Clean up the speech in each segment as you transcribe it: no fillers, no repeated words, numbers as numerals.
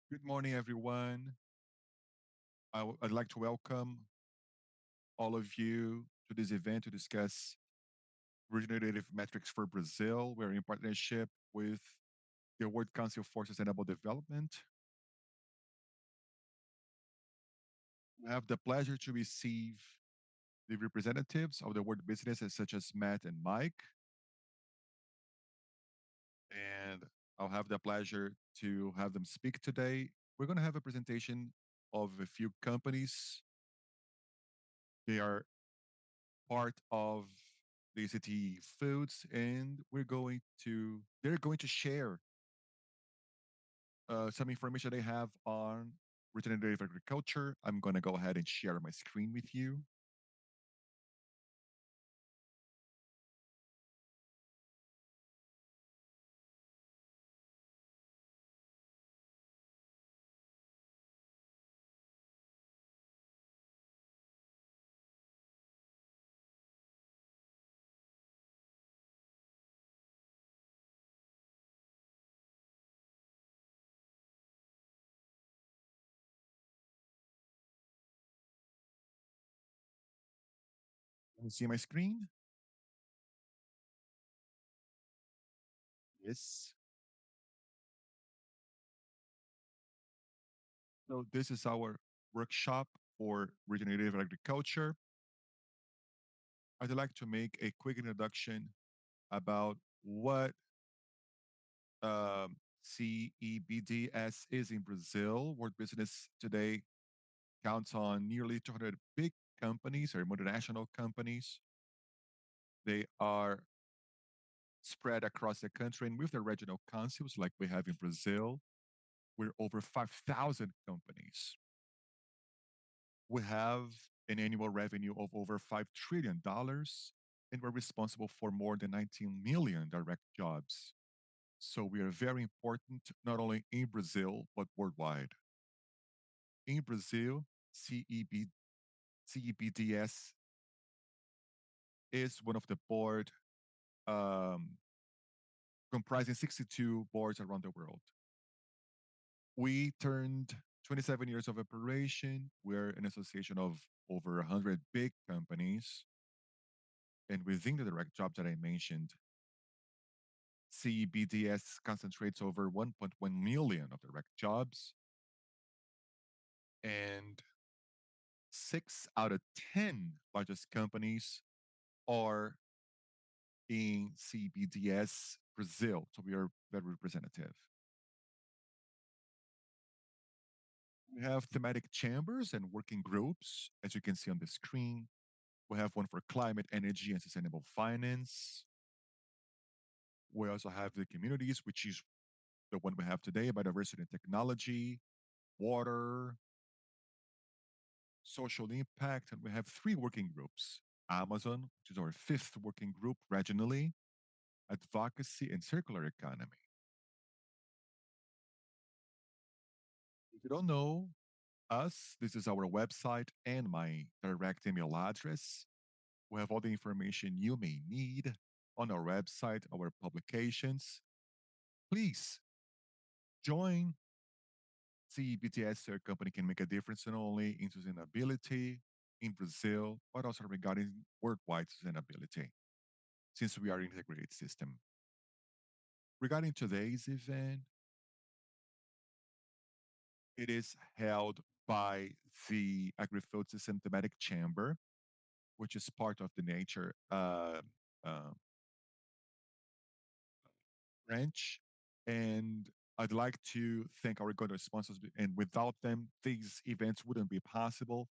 Good morning, everyone. I'd like to welcome all of you to this event to discuss regenerative metrics for Brazil. We're in partnership with the World Council for Sustainable Development. We have the pleasure to receive the representatives of the world businesses such as Matt and Mike. And I'll have the pleasure to have them speak today. We're going to have a presentation of a few companies. They are part of the city foods, and they're going to share some information they have on regenerative agriculture. I'm going to go ahead and share my screen with you. Can you see my screen? Yes. So this is our workshop for regenerative agriculture. I'd like to make a quick introduction about what CEBDS is in Brazil. World Business today counts on nearly 200 big companies or multinational companies. They are spread across the country, and with the regional councils like we have in Brazil, we're over 5,000 companies. We have an annual revenue of over $5 trillion, and we're responsible for more than 19 million direct jobs. So we are very important not only in Brazil, but worldwide. In Brazil, CEB, CEBDS is one of the board um, comprising 62 boards around the world. We turned 27 years of operation. We're an association of over 100 big companies. And within the direct jobs that I mentioned, CBDS concentrates over 1.1 million of direct jobs. And 6 out of 10 largest companies are in CBDS Brazil. So we are very representative. We have thematic chambers and working groups, as you can see on the screen. We have one for climate, energy, and sustainable finance. We also have the communities, which is the one we have today, biodiversity and technology, water, social impact. And we have three working groups: Amazon, which is our fifth working group regionally, advocacy, and circular economy. If you don't know us, this is our website and my direct email address. We have all the information you may need on our website, our publications. Please join CEBTS. Your company can make a difference not only in sustainability in Brazil, but also regarding worldwide sustainability, since we are an integrated system. Regarding today's event, it is held by the Agri-Food System Thematic Chamber, which is part of the Nature uh, branch. And I'd like to thank our good sponsors, and without them, these events wouldn't be possible.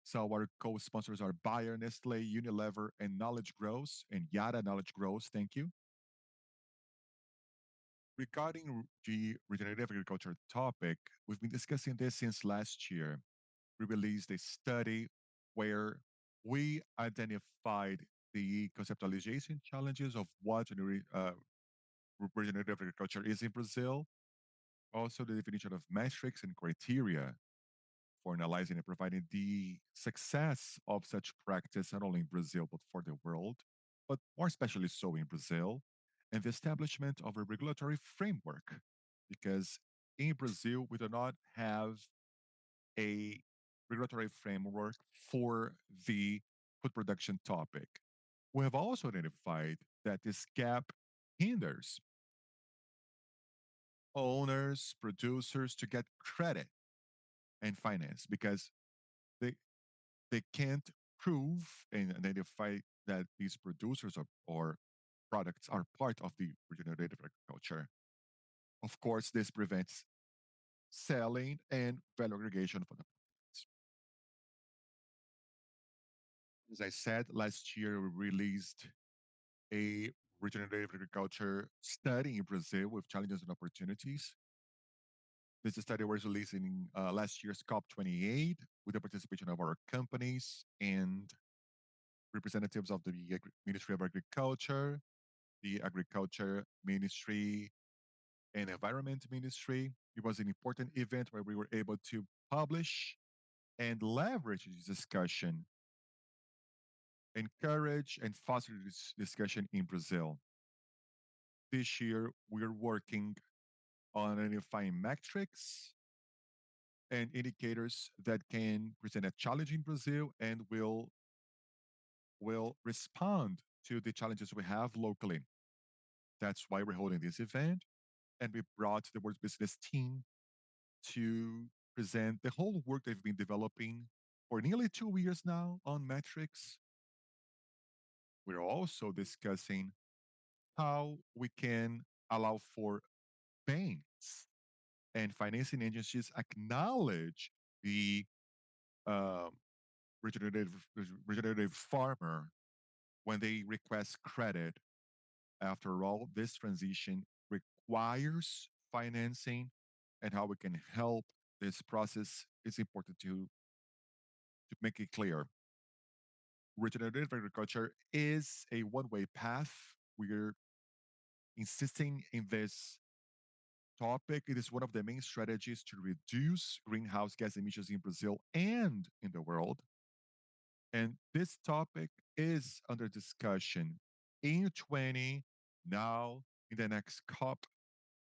So our co-sponsors are Bayer, Nestle, Unilever, and Knowledge Grows, and Yada Knowledge Grows. Thank you. Regarding the regenerative agriculture topic, we've been discussing this since last year. We released a study where we identified the conceptualization challenges of what regenerative agriculture is in Brazil, also the definition of metrics and criteria for analyzing and providing the success of such practice, not only in Brazil, but for the world, but more especially so in Brazil, and the establishment of a regulatory framework. Because in Brazil, we do not have a regulatory framework for the food production topic. We have also identified that this gap hinders owners, producers to get credit and finance because they they can't prove and identify that these producers or products are part of the regenerative agriculture. Of course, this prevents selling and value aggregation for the products. As I said, last year we released a regenerative agriculture study in Brazil with challenges and opportunities. This study was released in last year's COP28 with the participation of our companies and representatives of the Ministry of Agriculture, the Agriculture Ministry, and Environment Ministry. It was an important event where we were able to publish and leverage this discussion, encourage and foster this discussion in Brazil. This year, we're working on identifying metrics and indicators that can present a challenge in Brazil and will respond to the challenges we have locally. That's why we're holding this event. And we brought the World Business team to present the whole work they've been developing for nearly 2 years now on metrics. We're also discussing how we can allow for banks and financing agencies acknowledge the um, regenerative, regenerative farmer when they request credit. After all, this transition requires financing, and how we can help this process is important to make it clear. Regenerative agriculture is a one-way path. We're insisting in this topic. It is one of the main strategies to reduce greenhouse gas emissions in Brazil and in the world. And this topic is under discussion in 20, now in the next COP,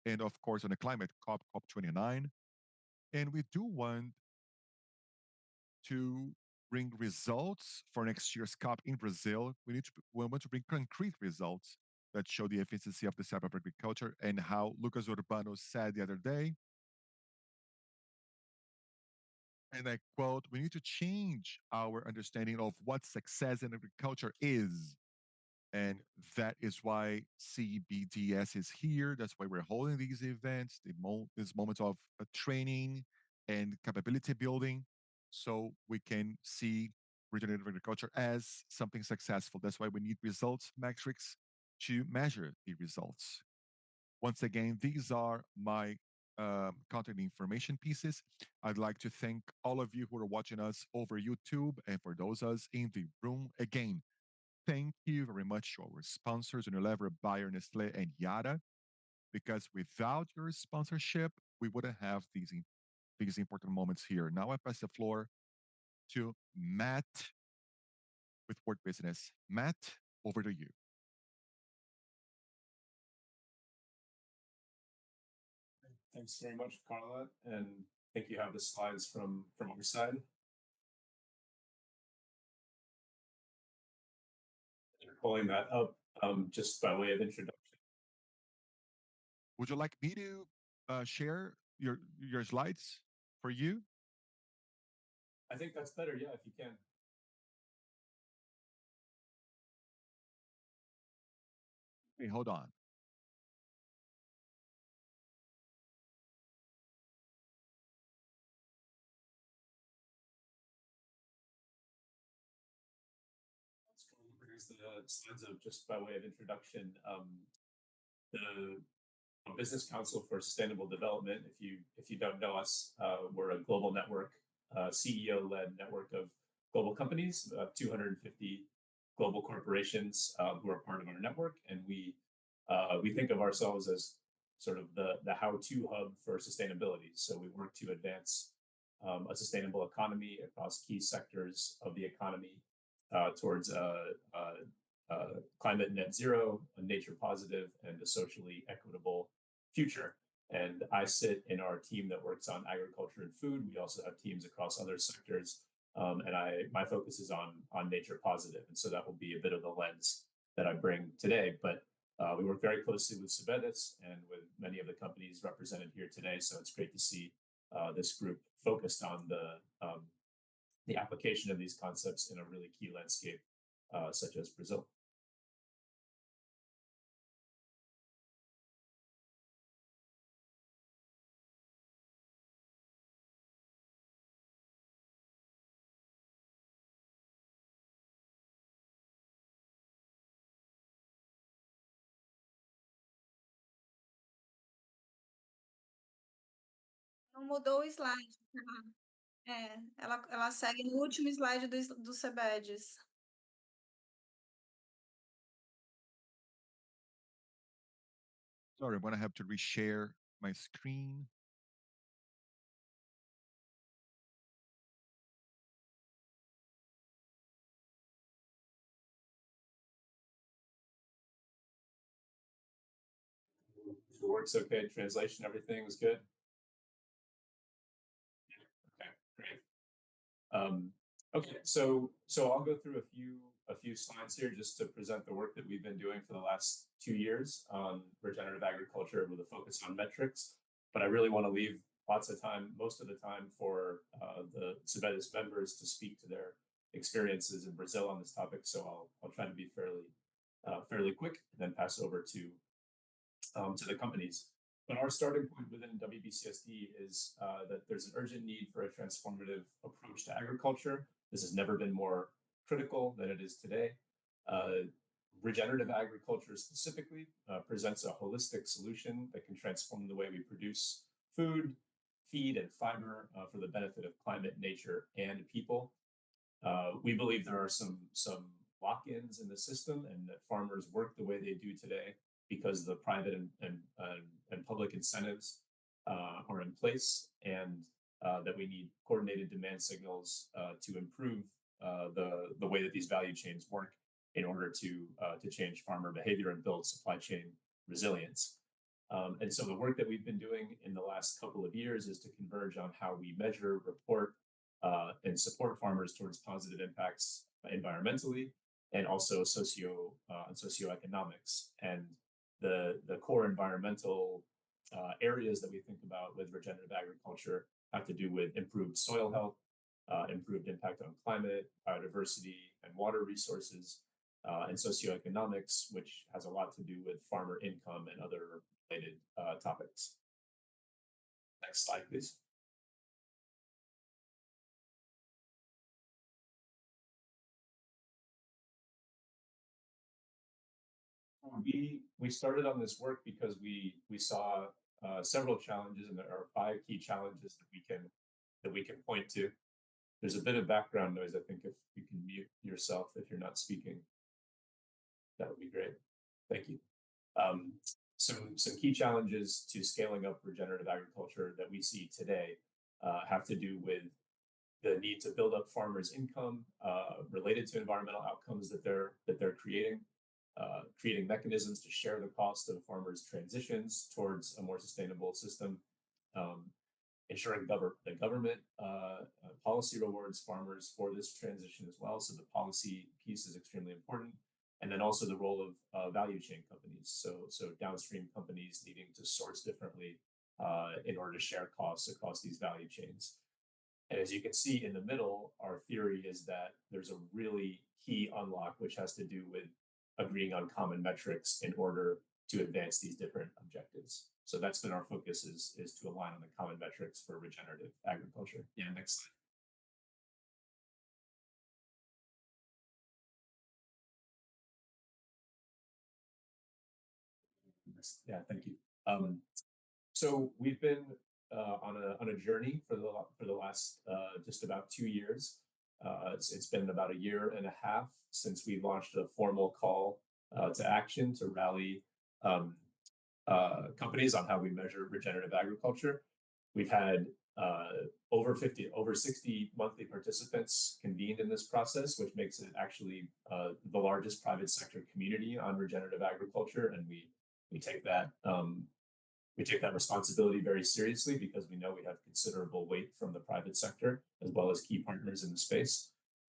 and of course on the climate COP, COP29. And we do want to bring results for next year's COP in Brazil. We want to bring concrete results that show the efficiency of the type of agriculture and how Lucas Urbano said the other day, and I quote, we need to change our understanding of what success in agriculture is. And that is why CEBDS is here. That's why we're holding these events, these moments of training and capability building, so we can see regenerative agriculture as something successful. That's why we need results metrics to measure the results. Once again, these are my content information pieces. I'd like to thank all of you who are watching us over YouTube and for those of us in the room. Again, thank you very much to our sponsors, Unilever, Bayer, Nestle, and Yara, because without your sponsorship, we wouldn't have these important moments here. Now I pass the floor to Matt with Word Business. Matt, over to you. Thanks very much, Carla, and I think you have the slides from our side. You're pulling that up just by way of introduction. Would you like me to share your slides for you? I think that's better, yeah, if you can. Hey, hold on. Here's the slides of just by way of introduction. The Business Council for Sustainable Development. If you don't know us, we're a global network, CEO-led network of global companies, 250 global corporations who are part of our network, and we think of ourselves as sort of the how-to hub for sustainability. So we work to advance a sustainable economy across key sectors of the economy towards climate net zero, a nature positive, and a socially equitable future. And I sit in our team that works on agriculture and food. We also have teams across other sectors. And my focus is on nature positive. And so that will be a bit of the lens that I bring today. But we work very closely with CEBDS and with many of the companies represented here today. So it's great to see this group focused on the application of these concepts in a really key landscape such as Brazil. Não mudou o slide. Ela segue no último slide do CEBDS. Sorry, I'm going to have to reshare my screen. If it works okay, translation, everything was good. Okay, great. Okay, so I'll go through a few slides here just to present the work that we've been doing for the last 2 years on regenerative agriculture with a focus on metrics. But I really want to leave lots of time, most of the time, for the CEBDS members to speak to their experiences in Brazil on this topic. So I'll try to be fairly quick and then pass over to the companies. But our starting point within WBCSD is that there's an urgent need for a transformative approach to agriculture. This has never been more critical than it is today. Regenerative agriculture specifically presents a holistic solution that can transform the way we produce food, feed, and fiber for the benefit of climate, nature, and people. We believe there are some lock-ins in the system and that farmers work the way they do today because the private and public incentives are in place, and that we need coordinated demand signals to improve the way that these value chains work in order to change farmer behavior and build supply chain resilience. And so the work that we've been doing in the last couple of years is to converge on how we measure, report, and support farmers towards positive impacts environmentally and also socioeconomics. And the core environmental areas that we think about with regenerative agriculture have to do with improved soil health, improved impact on climate, biodiversity, and water resources, and socioeconomics, which has a lot to do with farmer income and other related topics. Next slide, please. We started on this work because we saw several challenges, and there are 5 key challenges that we can point to. There's a bit of background noise. I think if you can mute yourself if you're not speaking, that would be great. Thank you. Some key challenges to scaling up regenerative agriculture that we see today have to do with the need to build up farmers' income related to environmental outcomes that they're creating. Creating mechanisms to share the cost of farmers' transitions towards a more sustainable system, ensuring the government policy rewards farmers for this transition as well. So the policy piece is extremely important. And then also the role of value chain companies. So downstream companies needing to source differently in order to share costs across these value chains. And as you can see in the middle, our theory is that there's a really key unlock, which has to do with agreeing on common metrics in order to advance these different objectives. So that's been our focus is to align on the common metrics for regenerative agriculture. Yeah, next slide. Yeah, thank you. So we've been on a journey for the last just about 2 years. It's been about 1.5 years since we launched a formal call to action to rally companies on how we measure regenerative agriculture. We've had over 60 monthly participants convened in this process, which makes it actually the largest private sector community on regenerative agriculture, and we take that We take that responsibility very seriously because we know we have considerable weight from the private sector, as well as key partners in the space.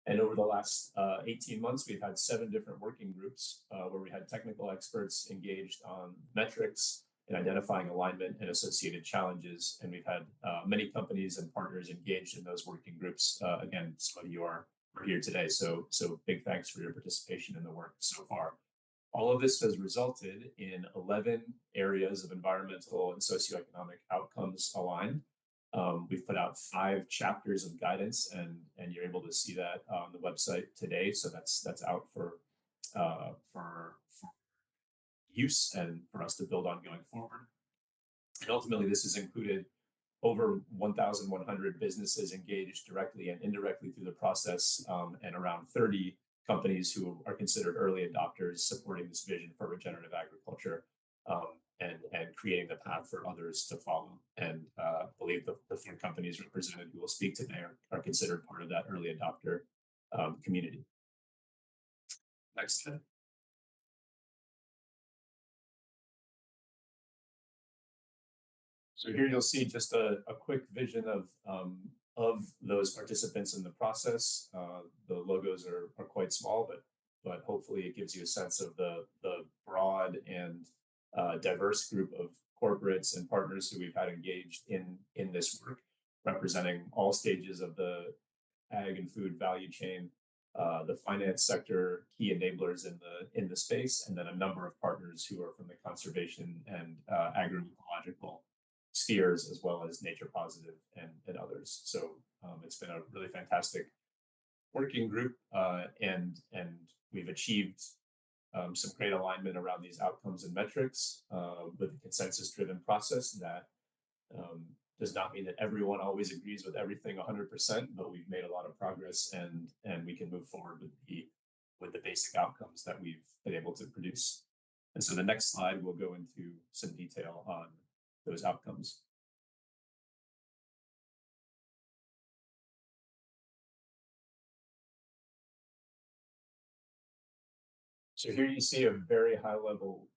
And over the last 18 months, we've had 7 different working groups where we had technical experts engaged on metrics and identifying alignment and associated challenges. And we've had many companies and partners engaged in those working groups. Again, some of you are here today. So big thanks for your participation in the work so far. All of this has resulted in 11 areas of environmental and socioeconomic outcomes aligned. We've put out 5 chapters of guidance, and you're able to see that on the website today. So that's out for use and for us to build on going forward. And ultimately, this has included over 1,100 businesses engaged directly and indirectly through the process, and around 30 companies who are considered early adopters supporting this vision for regenerative agriculture, and creating the path for others to follow. And I believe the 4 companies represented who will speak today are considered part of that early adopter community. Next slide. So here you'll see just a quick vision of those participants in the process. The logos are quite small, but hopefully it gives you a sense of the broad and diverse group of corporates and partners who we've had engaged in this work, representing all stages of the ag and food value chain, the finance sector, key enablers in the space, and then a number of partners who are from the conservation and agroecological spheres, as well as nature positive and others. So it's been a really fantastic working group, and we've achieved some great alignment around these outcomes and metrics with a consensus-driven process that does not mean that everyone always agrees with everything 100%, but we've made a lot of progress, and we can move forward with the basic outcomes that we've been able to produce. And so the next slide will go into some detail on those outcomes. So here you see a very high level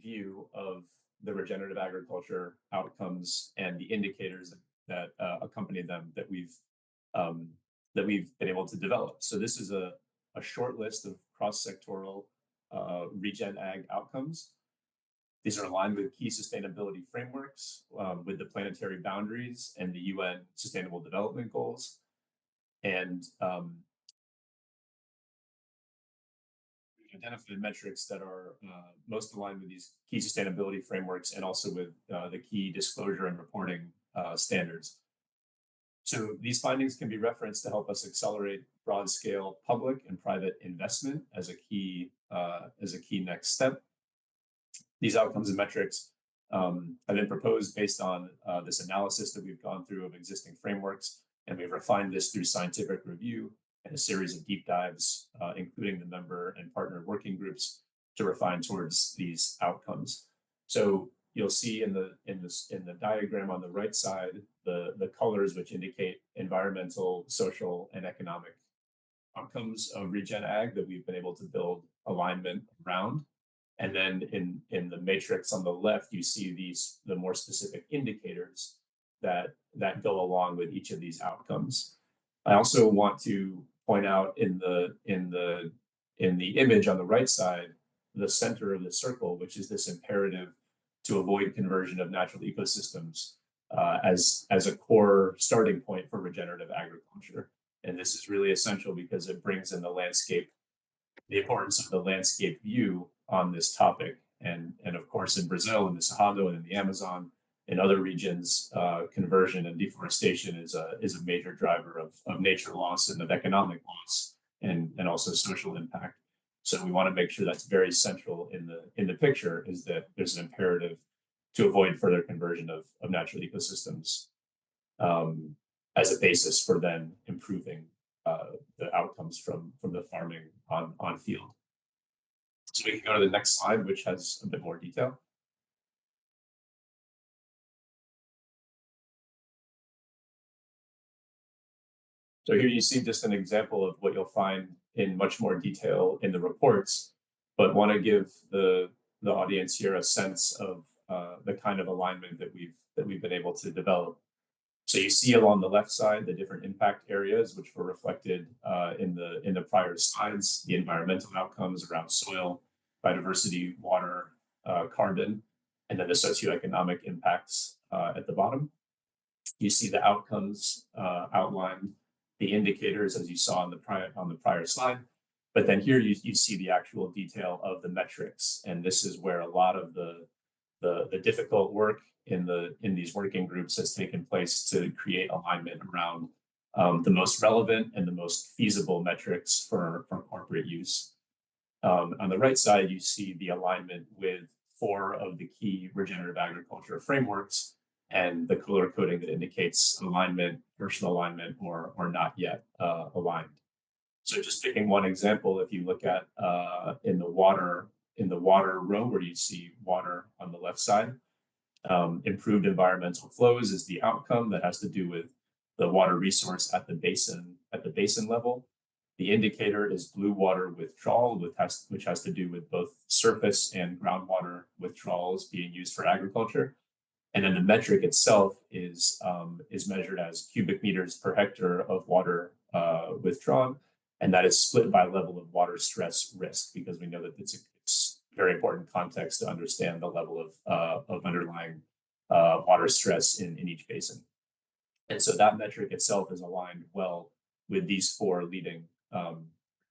view of the regenerative agriculture outcomes and the indicators that accompany them that we've been able to develop. So this is a short list of cross-sectoral regen ag outcomes. These are aligned with key sustainability frameworks, with the planetary boundaries and the UN Sustainable Development Goals. And we've identified metrics that are most aligned with these key sustainability frameworks and also with the key disclosure and reporting standards. So these findings can be referenced to help us accelerate broad-scale public and private investment as a key next step. These outcomes and metrics have been proposed based on this analysis that we've gone through of existing frameworks, and we've refined this through scientific review and a series of deep dives, including the member and partner working groups, to refine towards these outcomes. So you'll see in the diagram on the right side the colors which indicate environmental, social, and economic outcomes of regen ag that we've been able to build alignment around. And then in the matrix on the left, you see the more specific indicators that go along with each of these outcomes. I also want to point out in the image on the right side, the center of the circle, which is this imperative to avoid conversion of natural ecosystems as a core starting point for regenerative agriculture. And this is really essential because it brings in the importance of the landscape view on this topic. And of course, in Brazil, in the Cerrado, and in the Amazon, in other regions, conversion and deforestation is a major driver of nature loss and of economic loss, and also social impact. So we want to make sure that's very central in the picture, is that there's an imperative to avoid further conversion of natural ecosystems as a basis for then improving the outcomes from the farming on field. So we can go to the next slide, which has a bit more detail. So here you see just an example of what you'll find in much more detail in the reports, but want to give the audience here a sense of alignment that we've been able to develop. So you see along the left side the different impact areas, which were reflected in the prior slides, the environmental outcomes around soil, biodiversity, water, carbon, and then the socioeconomic impacts at the bottom. You see the outcomes outlined, the indicators as you saw on the prior slide, but then here you see the actual detail of the metrics, and this is where a lot of the difficult work in these working groups has taken place to create alignment around the most relevant and the most feasible metrics for corporate use. On the right side, you see the alignment with 4 of the key regenerative agriculture frameworks and the color coding that indicates alignment, partial alignment, or not yet aligned. So just picking one example, if you look at in the water row where you see water on the left side, improved environmental flows is the outcome that has to do with the water resource at the basin level. The indicator is blue water withdrawal, which has to do with both surface and groundwater withdrawals being used for agriculture. And then the metric itself is measured as cubic meters per hectare of water withdrawn, and that is split by level of water stress risk, because we know that it's very important context to understand the level of underlying water stress in each basin. And so that metric itself is aligned well with these 4 leading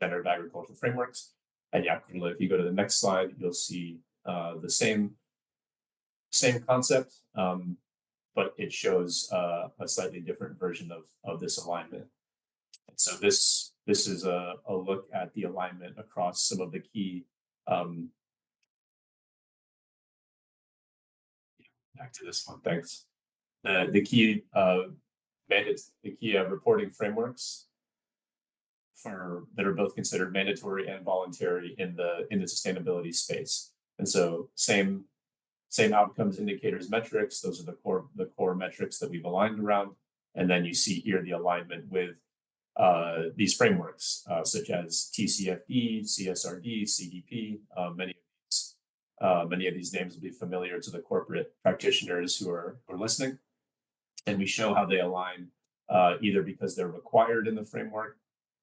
regenerative agricultural frameworks. And yeah, if you go to the next slide, you'll see the same concept, but it shows a slightly different version of this alignment. And so this is a look at the alignment across some of the key back to this one, thanks. The key mandates, the key reporting frameworks that are both considered mandatory and voluntary in the sustainability space. And so same outcomes, indicators, metrics. Those are the core metrics that we've aligned around. And then you see here the alignment with these frameworks, such as TCFD, CSRD, CDP. Many of these names will be familiar to the corporate practitioners who are listening. And we show how they align, either because they're required in the framework,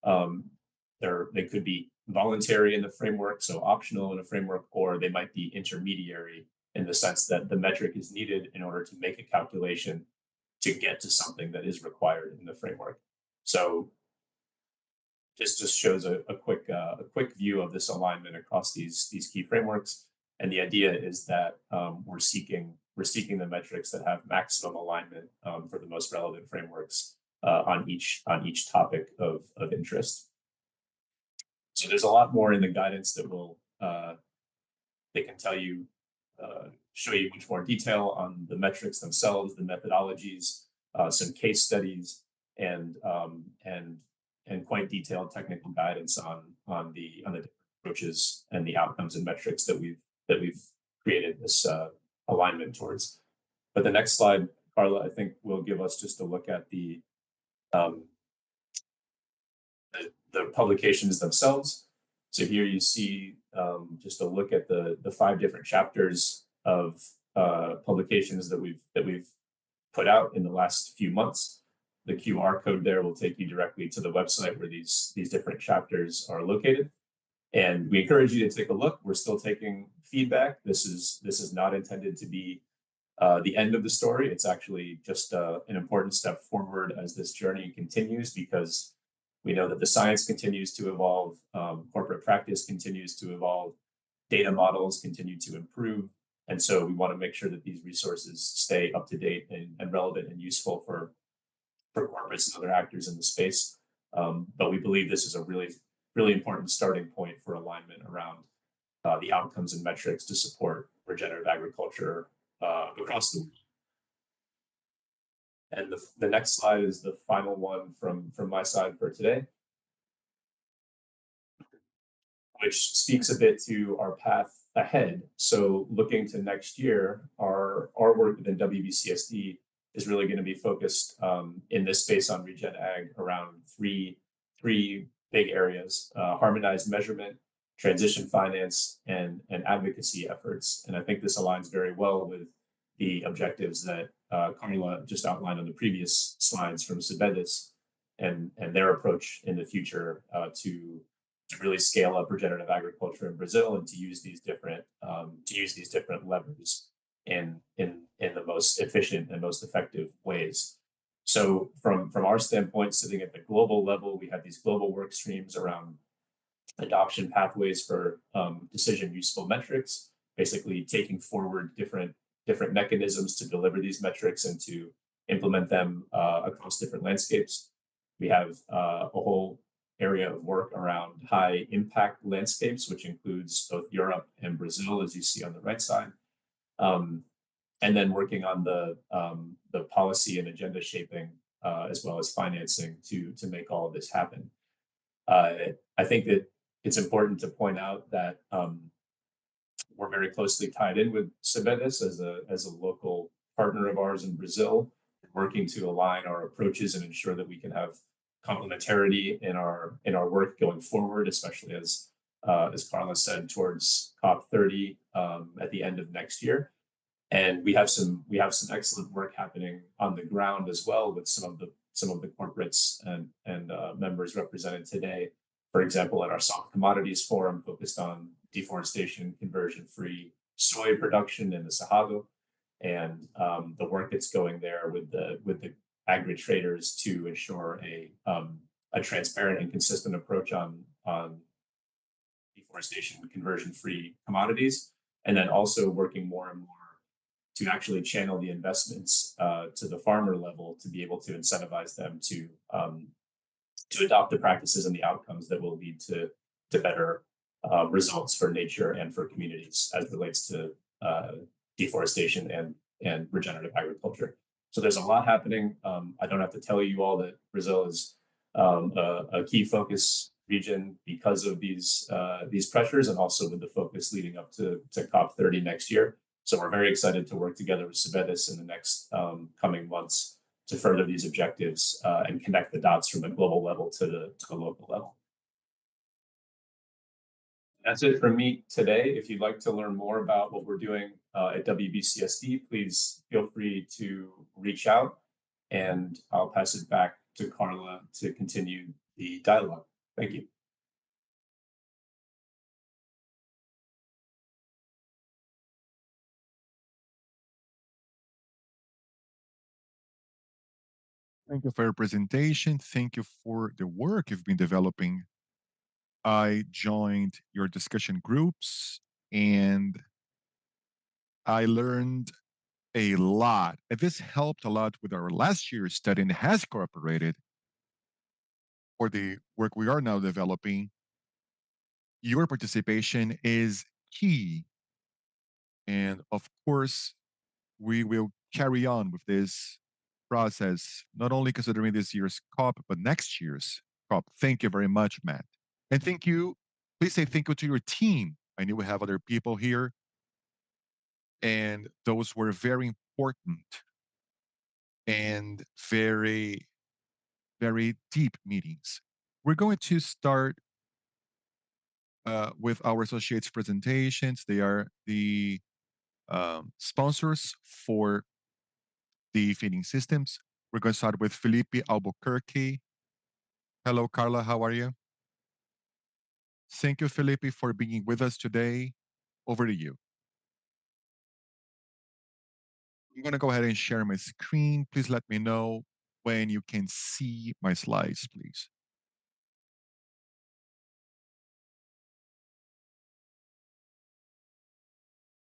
they could be voluntary in the framework, so optional in a framework, or they might be intermediary in the sense that the metric is needed in order to make a calculation to get to something that is required in the framework. So this just shows a quick view of this alignment across these key frameworks. And the idea is that we're seeking the metrics that have maximum alignment for the most relevant frameworks on each topic of interest. So there's a lot more in the guidance that will they can tell you, show you much more detail on the metrics themselves, the methodologies, some case studies, and quite detailed technical guidance on the different approaches and the outcomes and metrics that we've created this alignment towards. But the next slide, Carla, I think will give us just a look at the publications themselves. So here you see just a look at the 5 different chapters of publications that we've put out in the last few months. The QR code there will take you directly to the website where these different chapters are located. And we encourage you to take a look. We're still taking feedback. This is not intended to be the end of the story. It's actually just an important step forward as this journey continues, because we know that the science continues to evolve, corporate practice continues to evolve, data models continue to improve. And so we want to make sure that these resources stay up to date and relevant and useful for corporates and other actors in the space. But we believe this is a really important starting point for alignment around the outcomes and metrics to support regenerative agriculture across the world. And the next slide is the final one from my side for today, which speaks a bit to our path ahead. So looking to next year, our work within WBCSD is really going to be focused in this space on regen ag around three big areas: harmonized measurement, transition finance, and advocacy efforts. And I think this aligns very well with the objectives that Carla just outlined on the previous slides from CEBDS and their approach in the future to really scale up regenerative agriculture in Brazil and to use these different levers in the most efficient and most effective ways. So from our standpoint, sitting at the global level, we have these global work streams around adoption pathways for decision useful metrics, basically taking forward different mechanisms to deliver these metrics and to implement them across different landscapes. We have a whole area of work around high impact landscapes, which includes both Europe and Brazil, as you see on the right side. And then working on the policy and agenda shaping, as well as financing to make all of this happen. I think that it's important to point out that we're very closely tied in with CEBDS as a local partner of ours in Brazil, working to align our approaches and ensure that we can have complementarity in our work going forward, especially as Carla said, towards COP30 at the end of next year. And we have some excellent work happening on the ground as well with some of the corporates and members represented today. For example, at our soft commodities forum focused on deforestation, conversion-free soy production in the Cerrado, and the work that's going there with the agri traders to ensure a transparent and consistent approach on deforestation, conversion-free commodities, and then also working more and more to actually channel the investments to the farmer level to be able to incentivize them to adopt the practices and the outcomes that will lead to better results for nature and for communities as relates to deforestation and regenerative agriculture. So there's a lot happening. I don't have to tell you all that Brazil is a key focus region because of these pressures, and also with the focus leading up to COP30 next year. So we're very excited to work together with CEBDS in the next coming months to further these objectives and connect the dots from a global level to the local level. That's it from me today. If you'd like to learn more about what we're doing at WBCSD, please feel free to reach out, and I'll pass it back to Carla to continue the dialogue. Thank you. Thank you for your presentation. Thank you for the work you've been developing. I joined your discussion groups and I learned a lot. And this helped a lot with our last year's study and has cooperated for the work we are now developing. Your participation is key. And of course, we will carry on with this process, not only considering this year's COP, but next year's COP. Thank you very much, Matt. And thank you. Please say thank you to your team. I knew we have other people here, and those were very important and very, very deep meetings. We're going to start with our associates' presentations. They are the sponsors for the feeding systems. We're going to start with Felipe Albuquerque. Hello, Carla. How are you? Thank you, Felipe, for being with us today. Over to you. I'm going to go ahead and share my screen. Please let me know when you can see my slides, please.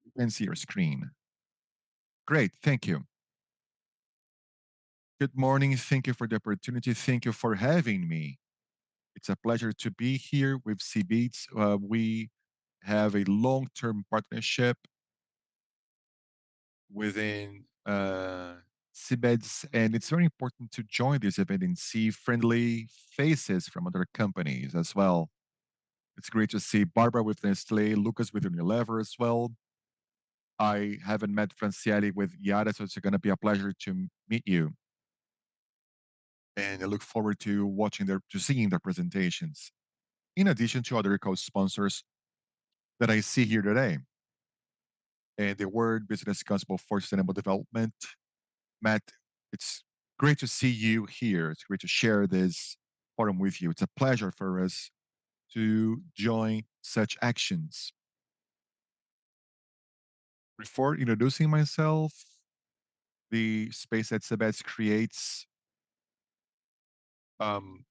You can see your screen. Great. Thank you. Good morning. Thank you for the opportunity. Thank you for having me. It's a pleasure to be here with CEBDS. We have a long-term partnership within CEBDS, and it's very important to join this event and see friendly faces from other companies as well. It's great to see Barbara with Nestle, Lucas with Unilever as well. I haven't met Franciele with Yara, so it's going to be a pleasure to meet you. And I look forward to seeing their presentations. In addition to other co-sponsors, that I see here today. And the word business responsible for sustainable development. Matt, it's great to see you here. It's great to share this forum with you. It's a pleasure for us to join such actions. Before introducing myself, the space that CEBDS creates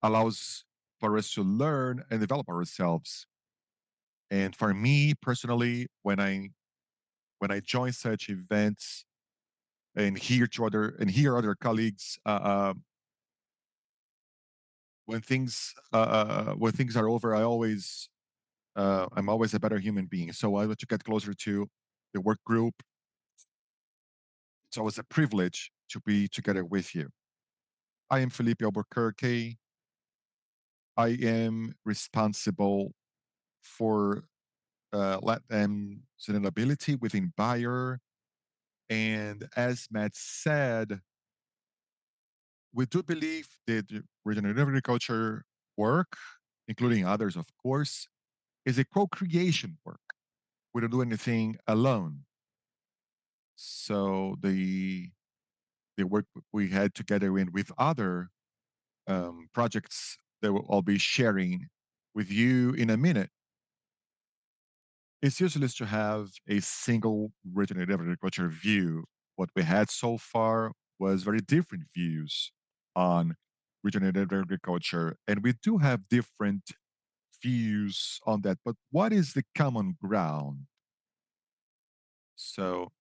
allows for us to learn and develop ourselves. And for me personally, when I join such events and hear other colleagues, when things are over, I'm always a better human being. So I want to get closer to the work group. It's always a privilege to be together with you. I am Felipe Albuquerque. I am responsible for LATAM sustainability within Bayer. And as Matt said, we do believe that regenerative agriculture work, including others, of course, is a co-creation work. We don't do anything alone. So the work we had together in with other projects that I'll be sharing with you in a minute. It's useless to have a single regenerative agriculture view. What we had so far was very different views on regenerative agriculture, and we do have different views on that. But what is the common ground? So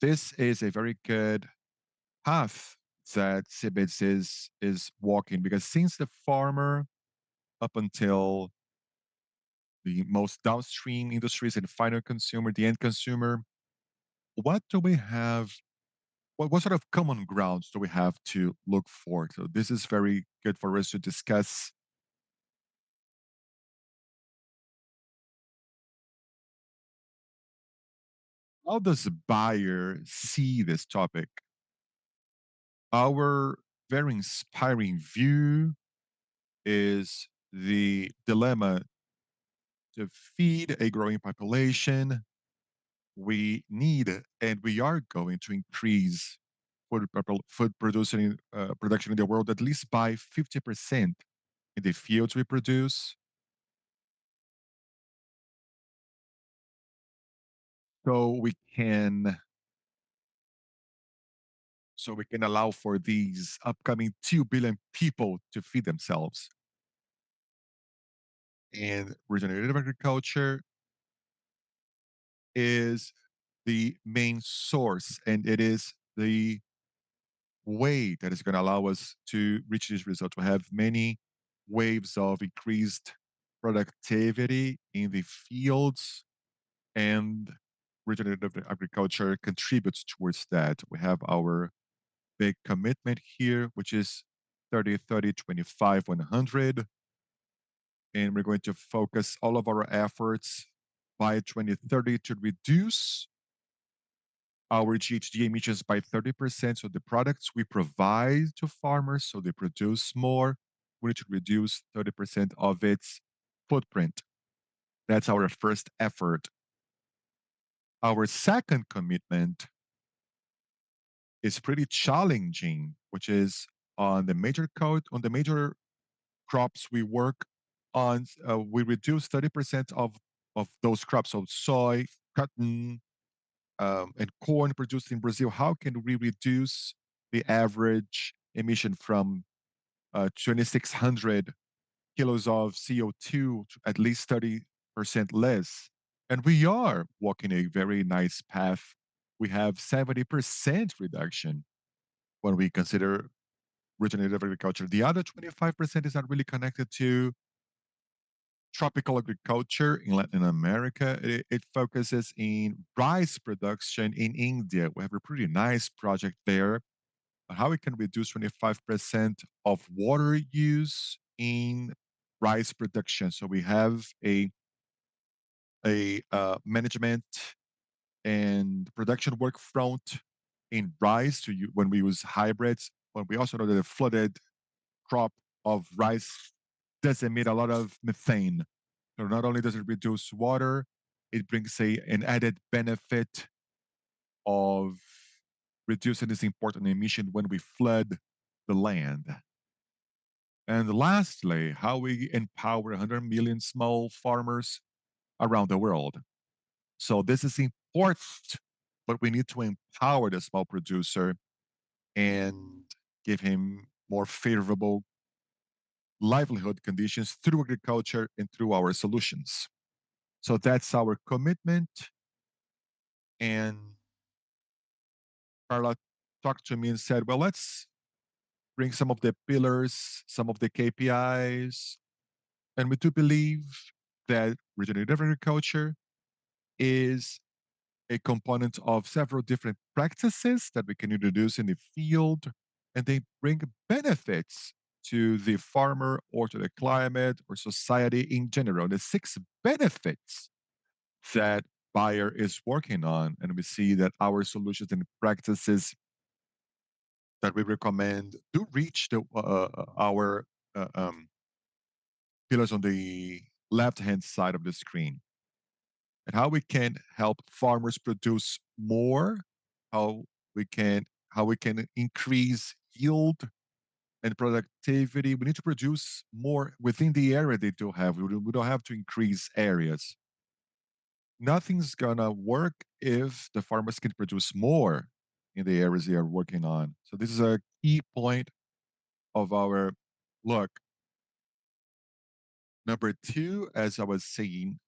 this is a very good path that CBITS is walking, because since the farmer up until the most downstream industries and final consumer, the end consumer, what do we have? What sort of common grounds do we have to look for? So this is very good for us to discuss. How does the buyer see this topic? Our very inspiring view is the dilemma: to feed a growing population, we need and we are going to increase food producing production in the world at least by 50% in the fields we produce. So we can allow for these upcoming 2 billion people to feed themselves. And regenerative agriculture is the main source, and it is the way that is going to allow us to reach this result. We have many waves of increased productivity in the fields, and regenerative agriculture contributes towards that. We have our big commitment here, which is 30, 30, 25, 100. And we're going to focus all of our efforts by 2030 to reduce our GHG emissions by 30%. So the products we provide to farmers, so they produce more, we need to reduce 30% of its footprint. That's our first effort. Our second commitment is pretty challenging, which is on the major crops we work on. We reduce 30% of those crops, so soy, cotton, and corn produced in Brazil. How can we reduce the average emission from 2,600 kilos of CO2 to at least 30% less? And we are walking a very nice path. We have 70% reduction when we consider regenerative agriculture. The other 25% is not really connected to tropical agriculture in Latin America. It focuses in rice production in India. We have a pretty nice project there on how we can reduce 25% of water use in rice production. So we have a management and production work front in rice when we use hybrids, but we also know that a flooded crop of rice does emit a lot of methane. So not only does it reduce water, It brings an added benefit of reducing this important emission when we flood the land. And lastly, how we empower 100 million small farmers around the world. So this is important, but we need to empower the small producer and give him more favorable livelihood conditions through agriculture and through our solutions. So that's our commitment. And Carla talked to me and said, well, let's bring some of the pillars, some of the KPIs. And we do believe that regenerative agriculture is a component of several different practices that we can introduce in the field, and they bring benefits to the farmer or to the climate or society in general. The six benefits that Bayer is working on, and we see that our solutions and practices that we recommend do reach our pillars on the left hand side of the screen, and how we can help farmers produce more, how how we can increase yield and productivity. We need to produce more within the area they do have. We don't have to increase areas. Nothing's gonna work if the farmers can produce more in the areas they are working on. So this is a key point of our look. Number two, as I was saying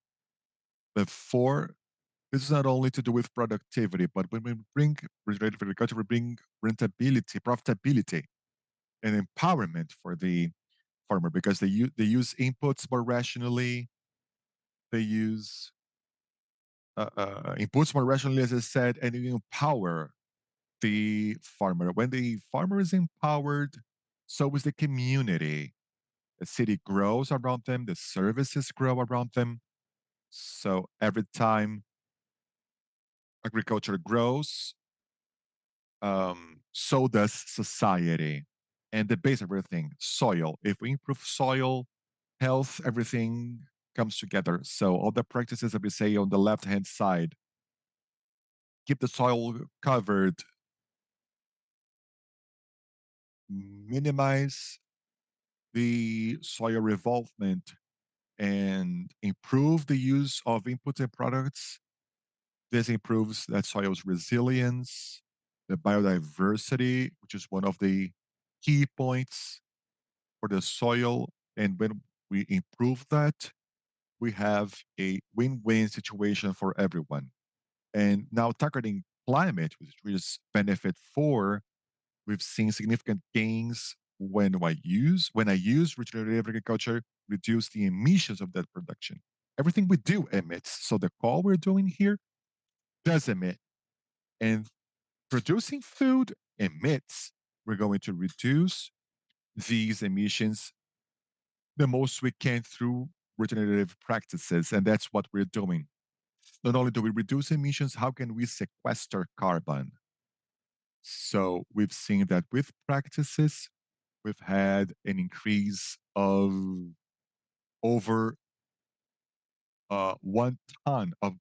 before, this is not only to do with productivity, but when we bring regenerative agriculture, we bring rentability, profitability, and empowerment for the farmer because they use inputs more rationally. They use inputs more rationally, as I said, and you empower the farmer. When the farmer is empowered, so is the community. The city grows around them, the services grow around them. So every time agriculture grows, so does society. And the base of everything, soil. If we improve soil health, everything comes together. So all the practices that we say on the left hand side, keep the soil covered, minimize the soil revolvement, and improve the use of inputs and products. This improves that soil's resilience, the biodiversity, which is one of the key points for the soil. And when we improve that, we have a win win situation for everyone. And now, targeting climate, which is benefit four, we've seen significant gains when I use regenerative agriculture, reduce the emissions of that production. Everything we do emits. So the call we're doing here does emit. And producing food emits. We're going to reduce these emissions the most we can through regenerative practices. And that's what we're doing. Not only do we reduce emissions, how can we sequester carbon? So we've seen that with practices, we've had an increase of over 1 ton of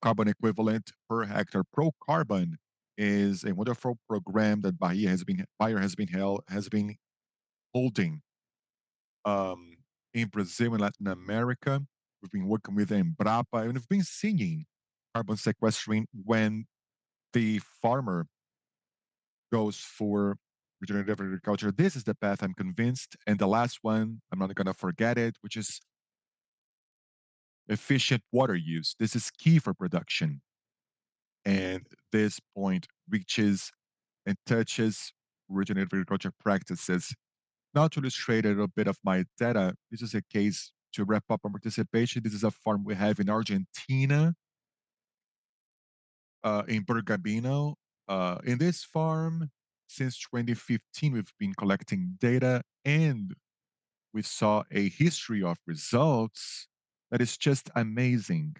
carbon equivalent per hectare. Pro Carbon is a wonderful program that Bayer has been holding um, in Brazil and Latin America. We've been working with Embrapa, and we've been seeing carbon sequestering when the farmer goes for regenerative agriculture. This is the path, I'm convinced. And the last one, I'm not going to forget it, which is efficient water use. This is key for production. And this point reaches and touches regenerative agriculture practices. Now, to illustrate a little bit of my data, this is a case to wrap up our participation. This is a farm we have in Argentina, in Bergamino. In this farm, since 2015, we've been collecting data and we saw a history of results that is just amazing.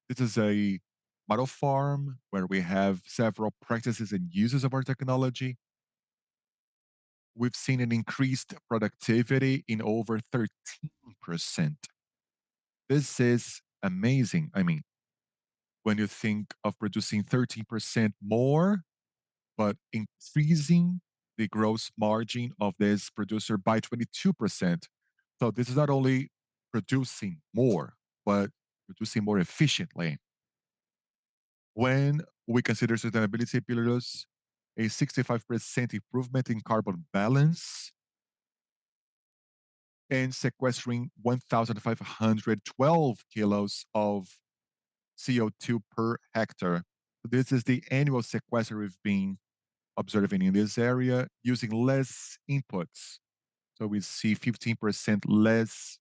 This is a model farm where we have several practices and uses of our technology. We've seen an increased productivity in over 13%. This is amazing. I mean, when you think of producing 13% more, but increasing the gross margin of this producer by 22%. So this is not only producing more, but producing more efficiently. When we consider sustainability pillars, a 65% improvement in carbon balance and sequestering 1,512 kilos of CO2 per hectare. This is the annual sequester we've been observing in this area using less inputs. So we see 15% less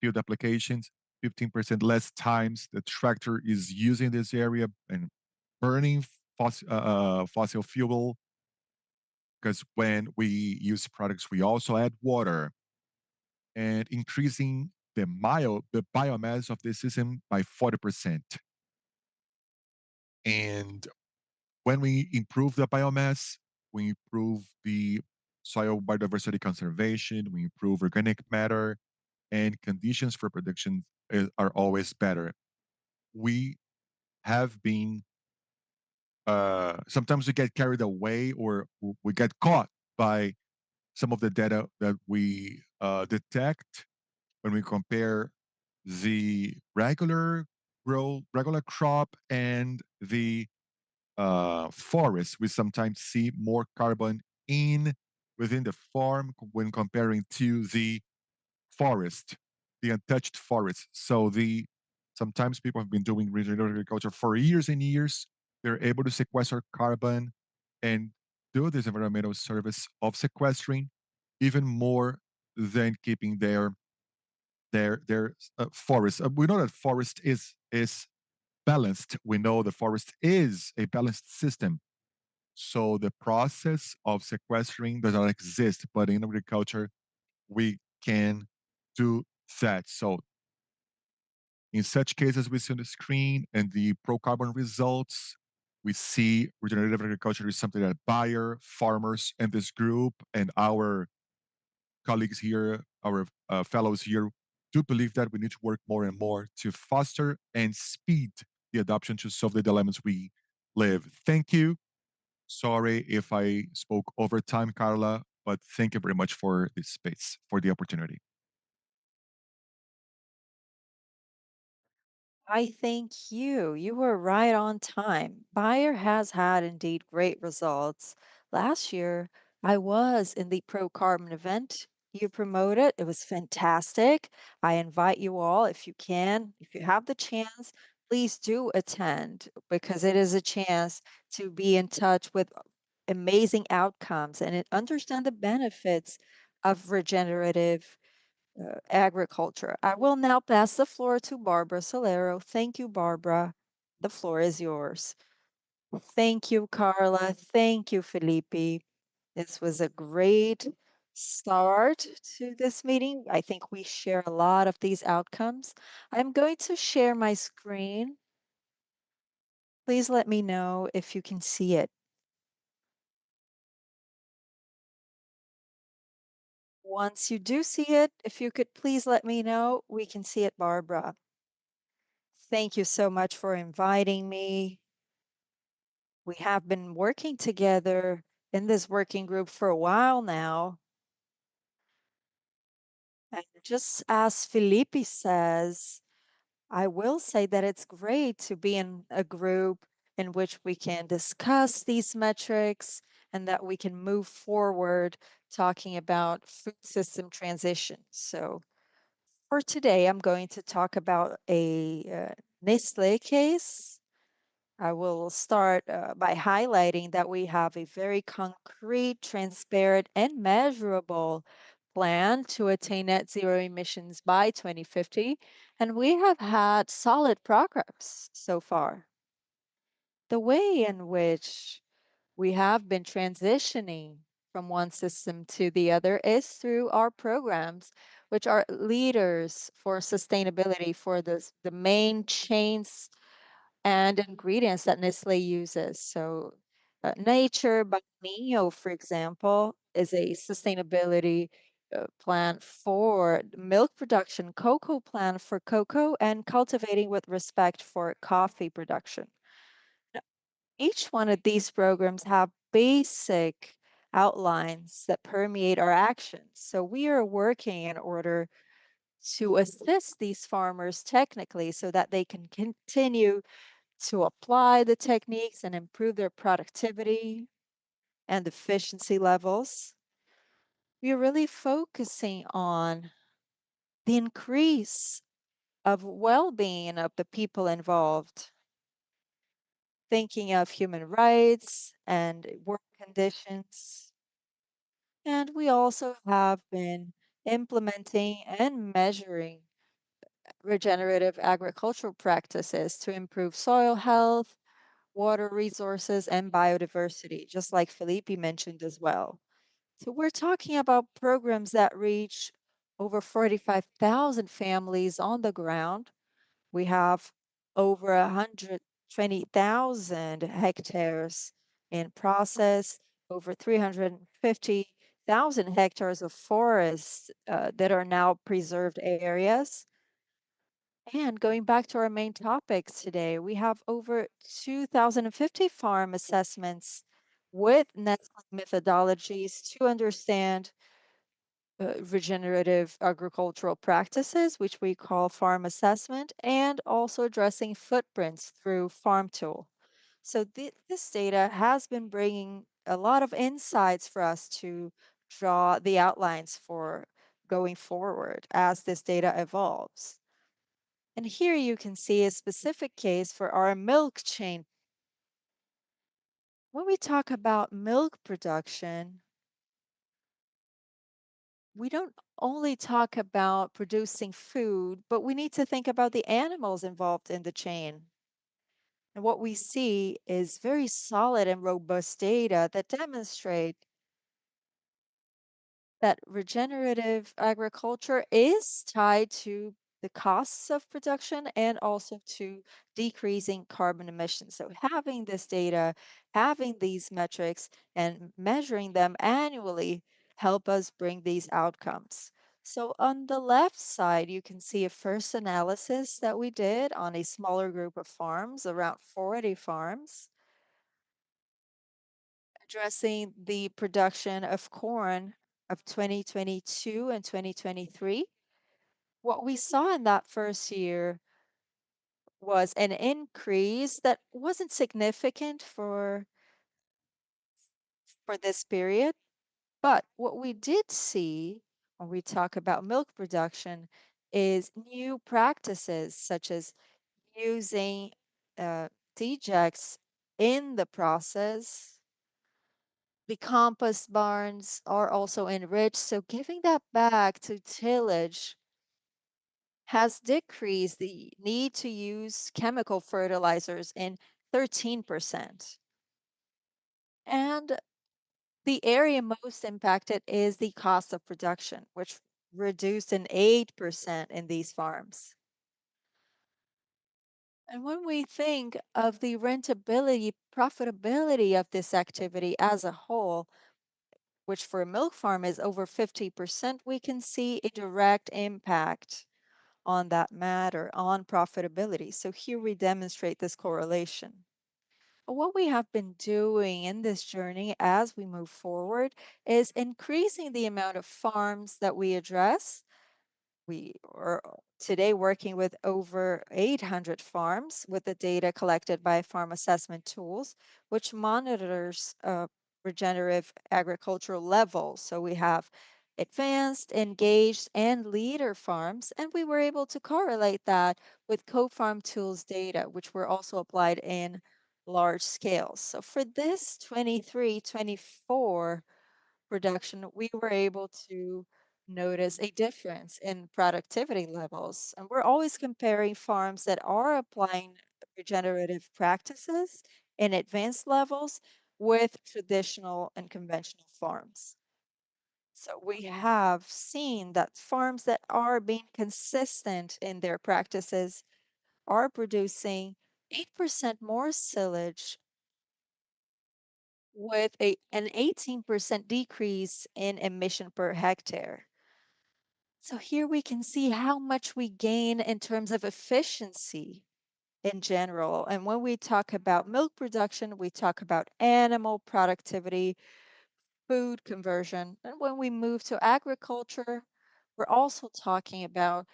field applications, 15% less times the tractor is using this area and burning fossil fuel. Because when we use products, we also add water and increasing the biomass of the system by 40%. And when we improve the biomass, we improve the soil biodiversity conservation, we improve organic matter, and conditions for production are always better. We have been, sometimes we get carried away or we get caught by some of the data that we detect when we compare the regular crop and the forest. We sometimes see more carbon in within the farm when comparing to the forest, the untouched forest. So the sometimes people have been doing regenerative agriculture for years and years. They're able to sequester carbon and do this environmental service of sequestering even more than keeping their forest. We know that forest is balanced. We know the forest is a balanced system. So the process of sequestering does not exist, but in agriculture we can do that. So in such cases we see on the screen and the pro-carbon results, we see regenerative agriculture is something that Bayer, farmers, and this group and our colleagues here, our fellows here, do believe that we need to work more and more to foster and speed the adoption to solve the dilemmas we live. Thank you. Sorry if I spoke over time, Carla, but thank you very much for this space, for the opportunity. I thank you. You were right on time. Bayer has had indeed great results. Last year, I was in the Pro Carbon event you promoted. It was fantastic. I invite you all, if you can, if you have the chance, please do attend because it is a chance to be in touch with amazing outcomes and understand the benefits of regenerative agriculture. I will now pass the floor to Barbara Solero. Thank you, Barbara. The floor is yours. Thank you, Carla. Thank you, Felipe. This was a great start to this meeting. I think we share a lot of these outcomes. I'm going to share my screen. Please let me know if you can see it. Once you do see it, if you could please let me know, we can see it, Barbara. Thank you so much for inviting me. We have been working together in this working group for a while now. And just as Felipe says, I will say that it's great to be in a group in which we can discuss these metrics and that we can move forward talking about food system transition. So for today, I'm going to talk about a Nestle case. I will start by highlighting that we have a very concrete, transparent, and measurable plan to attain net zero emissions by 2050, and we have had solid progress so far. The way in which we have been transitioning from one system to the other is through our programs, which are leaders for sustainability for the main chains and ingredients that Nestle uses. So, Nature by Neo, for example, is a sustainability plan for milk production, cocoa plan for cocoa, and cultivating with respect for coffee production. Now, each one of these programs have basic outlines that permeate our actions. So we are working in order to assist these farmers technically so that they can continue to apply the techniques and improve their productivity and efficiency levels. We are really focusing on the increase of well-being of the people involved, thinking of human rights and work conditions. And we also have been implementing and measuring regenerative agricultural practices to improve soil health, water resources, and biodiversity, just like Felipe mentioned as well. So we're talking about programs that reach over 45,000 families on the ground. We have over 120,000 hectares in process, over 350,000 hectares of forests that are now preserved areas. And going back to our main topics today, we have over 2,050 farm assessments with Nestle methodologies to understand regenerative agricultural practices, which we call farm assessment, and also addressing footprints through farm tool. So this data has been bringing a lot of insights for us to draw the outlines for going forward as this data evolves. And here you can see a specific case for our milk chain. When we talk about milk production, we don't only talk about producing food, but we need to think about the animals involved in the chain. And what we see is very solid and robust data that demonstrate that regenerative agriculture is tied to the costs of production and also to decreasing carbon emissions. So, having this data, having these metrics, and measuring them annually help us bring these outcomes. So, on the left side, you can see a first analysis that we did on a smaller group of farms, around 40 farms, addressing the production of corn of 2022 and 2023. What we saw in that first year was an increase that wasn't significant for this period, but what we did see when we talk about milk production is new practices such as using uh, DJEX in the process. The compost barns are also enriched, so giving that back to tillage has decreased the need to use chemical fertilizers in 13%. And the area most impacted is the cost of production, which reduced in 8% in these farms. And when we think of the rentability, profitability of this activity as a whole, which for a milk farm is over 50%, we can see a direct impact on that matter, on profitability. So here we demonstrate this correlation. What we have been doing in this journey as we move forward is increasing the amount of farms that we address. We are today working with over 800 farms with the data collected by Farm Assessment Tools, which monitors regenerative agricultural levels. So we have advanced, engaged, and leader farms, and we were able to correlate that with co-farm tools data, which were also applied in large scales. So for this 23-24 production, we were able to notice a difference in productivity levels. And we're always comparing farms that are applying regenerative practices in advanced levels with traditional and conventional farms. So we have seen that farms that are being consistent in their practices are producing 8% more silage with an 18% decrease in emission per hectare. So here we can see how much we gain in terms of efficiency in general. And when we talk about milk production, we talk about animal productivity, food conversion. And when we move to agriculture, we're also talking about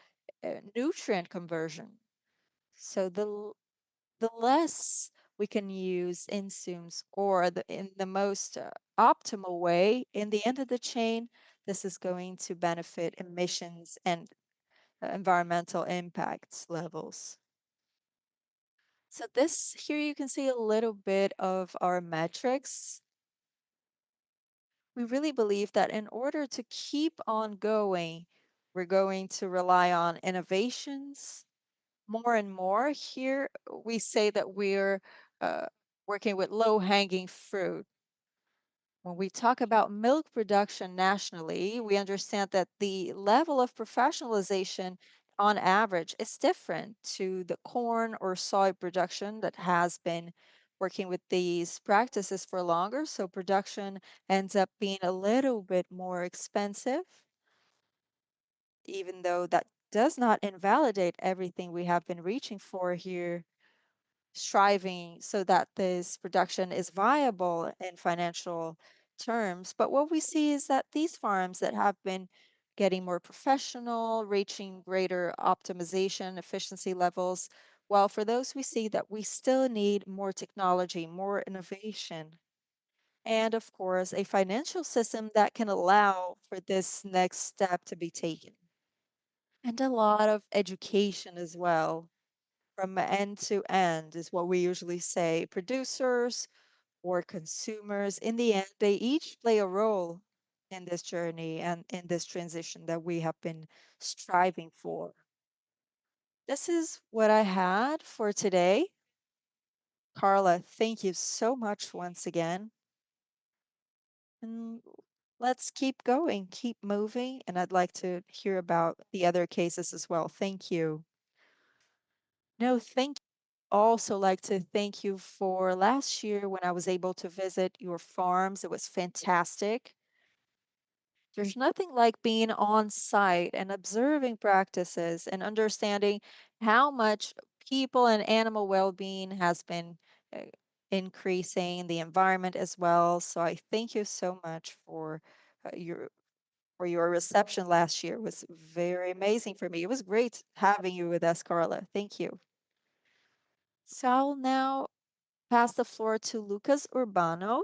nutrient conversion. So the less we can use insumes or in the most optimal way in the end of the chain, this is going to benefit emissions and environmental impacts levels. So this here you can see a little bit of our metrics. We really believe that in order to keep on going, we're going to rely on innovations more and more. Here we say that we're uh, working with low hanging fruit. When we talk about milk production nationally, we understand that the level of professionalization on average is different to the corn or soy production that has been working with these practices for longer. So production ends up being a little bit more expensive, even though that does not invalidate everything we have been reaching for here, striving so that this production is viable in financial terms. But what we see is that these farms that have been getting more professional, reaching greater optimization, efficiency levels, while for those we see that we still need more technology, more innovation, and of course, a financial system that can allow for this next step to be taken. And a lot of education as well from end to end is what we usually say. Producers or consumers, in the end, they each play a role in this journey and in this transition that we have been striving for. This is what I had for today. Carla, thank you so much once again. And let's keep going, keep moving. And I'd like to hear about the other cases as well. Thank you. No, thank you. Also like to thank you for last year when I was able to visit your farms. It was fantastic. There's nothing like being on site and observing practices and understanding how much people and animal well-being has been uh, increasing, the environment as well. So I thank you so much for your reception last year. It was very amazing for me. It was great having you with us, Carla. Thank you. So I'll now pass the floor to Lucas Urbano,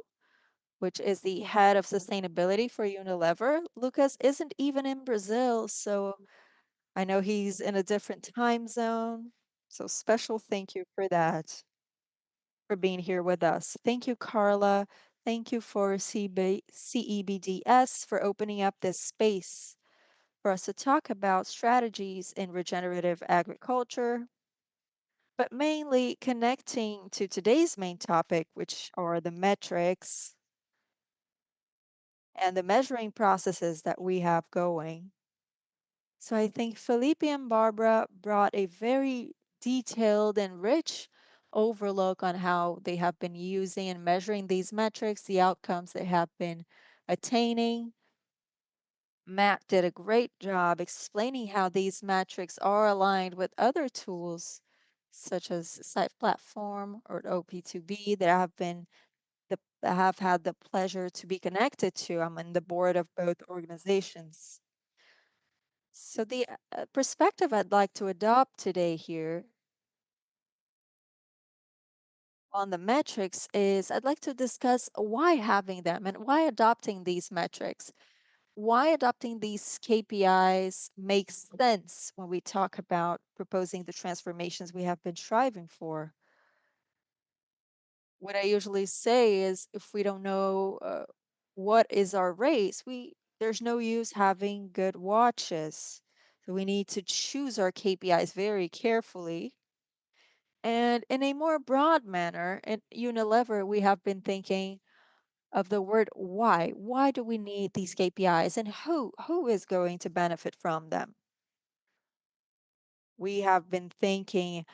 which is the head of sustainability for Unilever. Lucas isn't even in Brazil, so I know he's in a different time zone. So special thank you for that, for being here with us. Thank you, Carla. Thank you for CEBDS for opening up this space for us to talk about strategies in regenerative agriculture, but mainly connecting to today's main topic, which are the metrics and the measuring processes that we have going. So I think Felipe and Barbara brought a very detailed and rich overlook on how they have been using and measuring these metrics, the outcomes they have been attaining. Matt did a great job explaining how these metrics are aligned with other tools such as Site Platform or OP2B that I have had the pleasure to be connected to. I'm in the board of both organizations. So the perspective I'd like to adopt today here on the metrics is I'd like to discuss why having them and why adopting these metrics, why adopting these KPIs makes sense when we talk about proposing the transformations we have been striving for. What I usually say is if we don't know what is our race, there's no use having good watches. So we need to choose our KPIs very carefully. And in a more broad manner, at Unilever, we have been thinking of the word why. Why do we need these KPIs and who is going to benefit from them? We have been thinking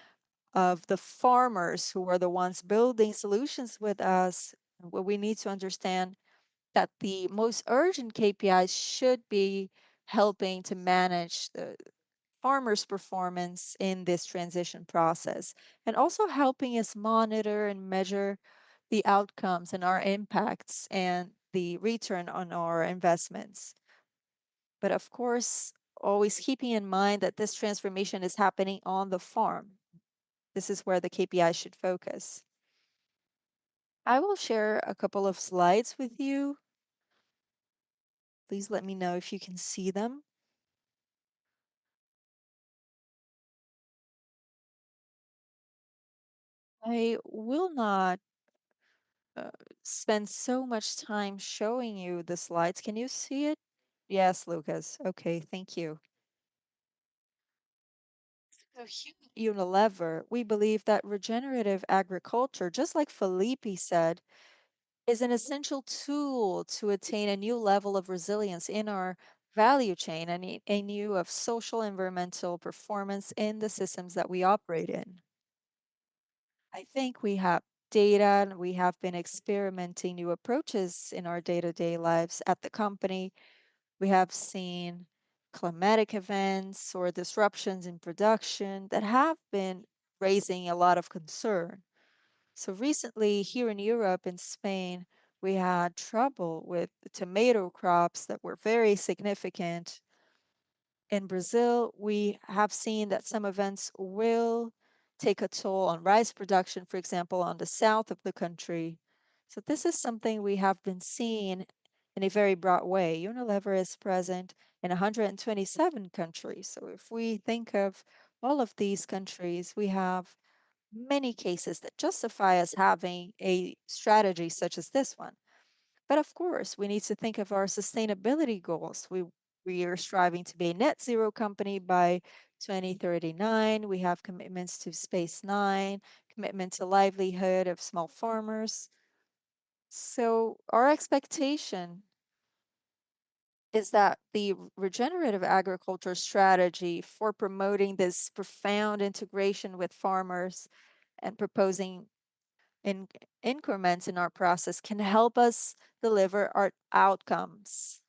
of the farmers who are the ones building solutions with us. What we need to understand that the most urgent KPIs should be helping to manage the farmers' performance in this transition process, and also helping us monitor and measure the outcomes and our impacts and the return on our investments. But of course, always keeping in mind that this transformation is happening on the farm. This is where the KPI should focus. I will share a couple of slides with you. Please let me know if you can see them. I will not uh, spend so much time showing you the slides. Can you see it? Yes, Lucas. Okay, thank you. So here at Unilever, we believe that regenerative agriculture, just like Felipe said, is an essential tool to attain a new level of resilience in our value chain and a new of social environmental performance in the systems that we operate in. I think we have data and we have been experimenting new approaches in our day-to-day lives at the company. We have seen climatic events or disruptions in production that have been raising a lot of concern. So recently, here in Europe, in Spain, we had trouble with the tomato crops that were very significant. In Brazil, we have seen that some events will take a toll on rice production, for example, on the south of the country. So this is something we have been seeing in a very broad way. Unilever is present in 127 countries. So if we think of all of these countries, we have many cases that justify us having a strategy such as this one. But of course, we need to think of our sustainability goals. We are striving to be a net zero company by 2039. We have commitments to Space Nine, commitment to livelihood of small farmers. So our expectation is that the regenerative agriculture strategy for promoting this profound integration with farmers and proposing in increments in our process can help us deliver our outcomes.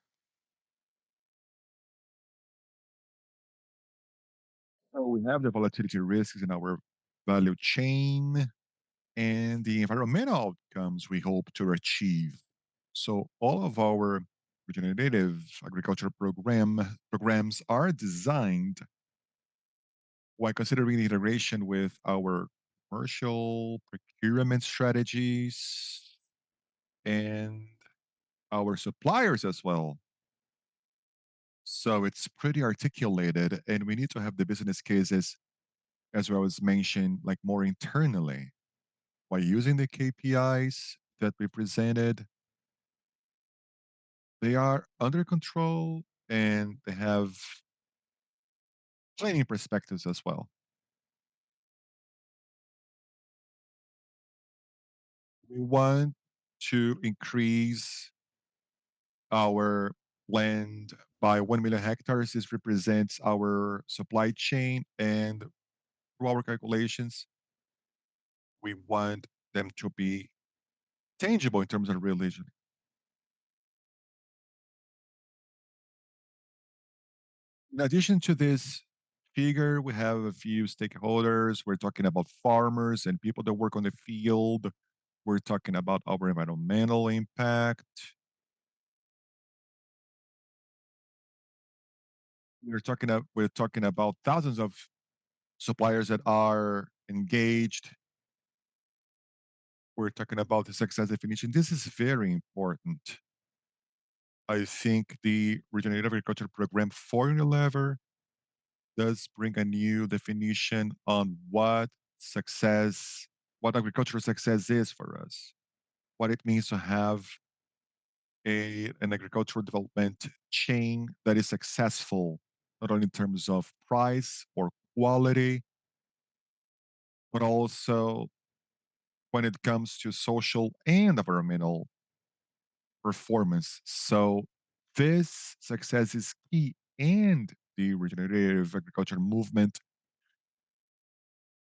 So we have the volatility risks in our value chain and the environmental outcomes we hope to achieve. So all of our regenerative agriculture programs are designed while considering the integration with our commercial procurement strategies and our suppliers as well. So it's pretty articulated, and we need to have the business cases, as well as mentioned, like more internally. By using the KPIs that we presented, they are under control and they have planning perspectives as well. We want to increase our land by 1 million hectares. This represents our supply chain, and through our calculations, we want them to be tangible in terms of religion. In addition to this figure, we have a few stakeholders. We're talking about farmers and people that work on the field. We're talking about our environmental impact. We're talking about thousands of suppliers that are engaged. We're talking about the success definition. This is very important. I think the Regenerative Agriculture Program for Unilever does bring a new definition on what agricultural success is for us, what it means to have an agricultural development chain that is successful, not only in terms of price or quality, but also when it comes to social and environmental performance. So this success is key, and the regenerative agriculture movement.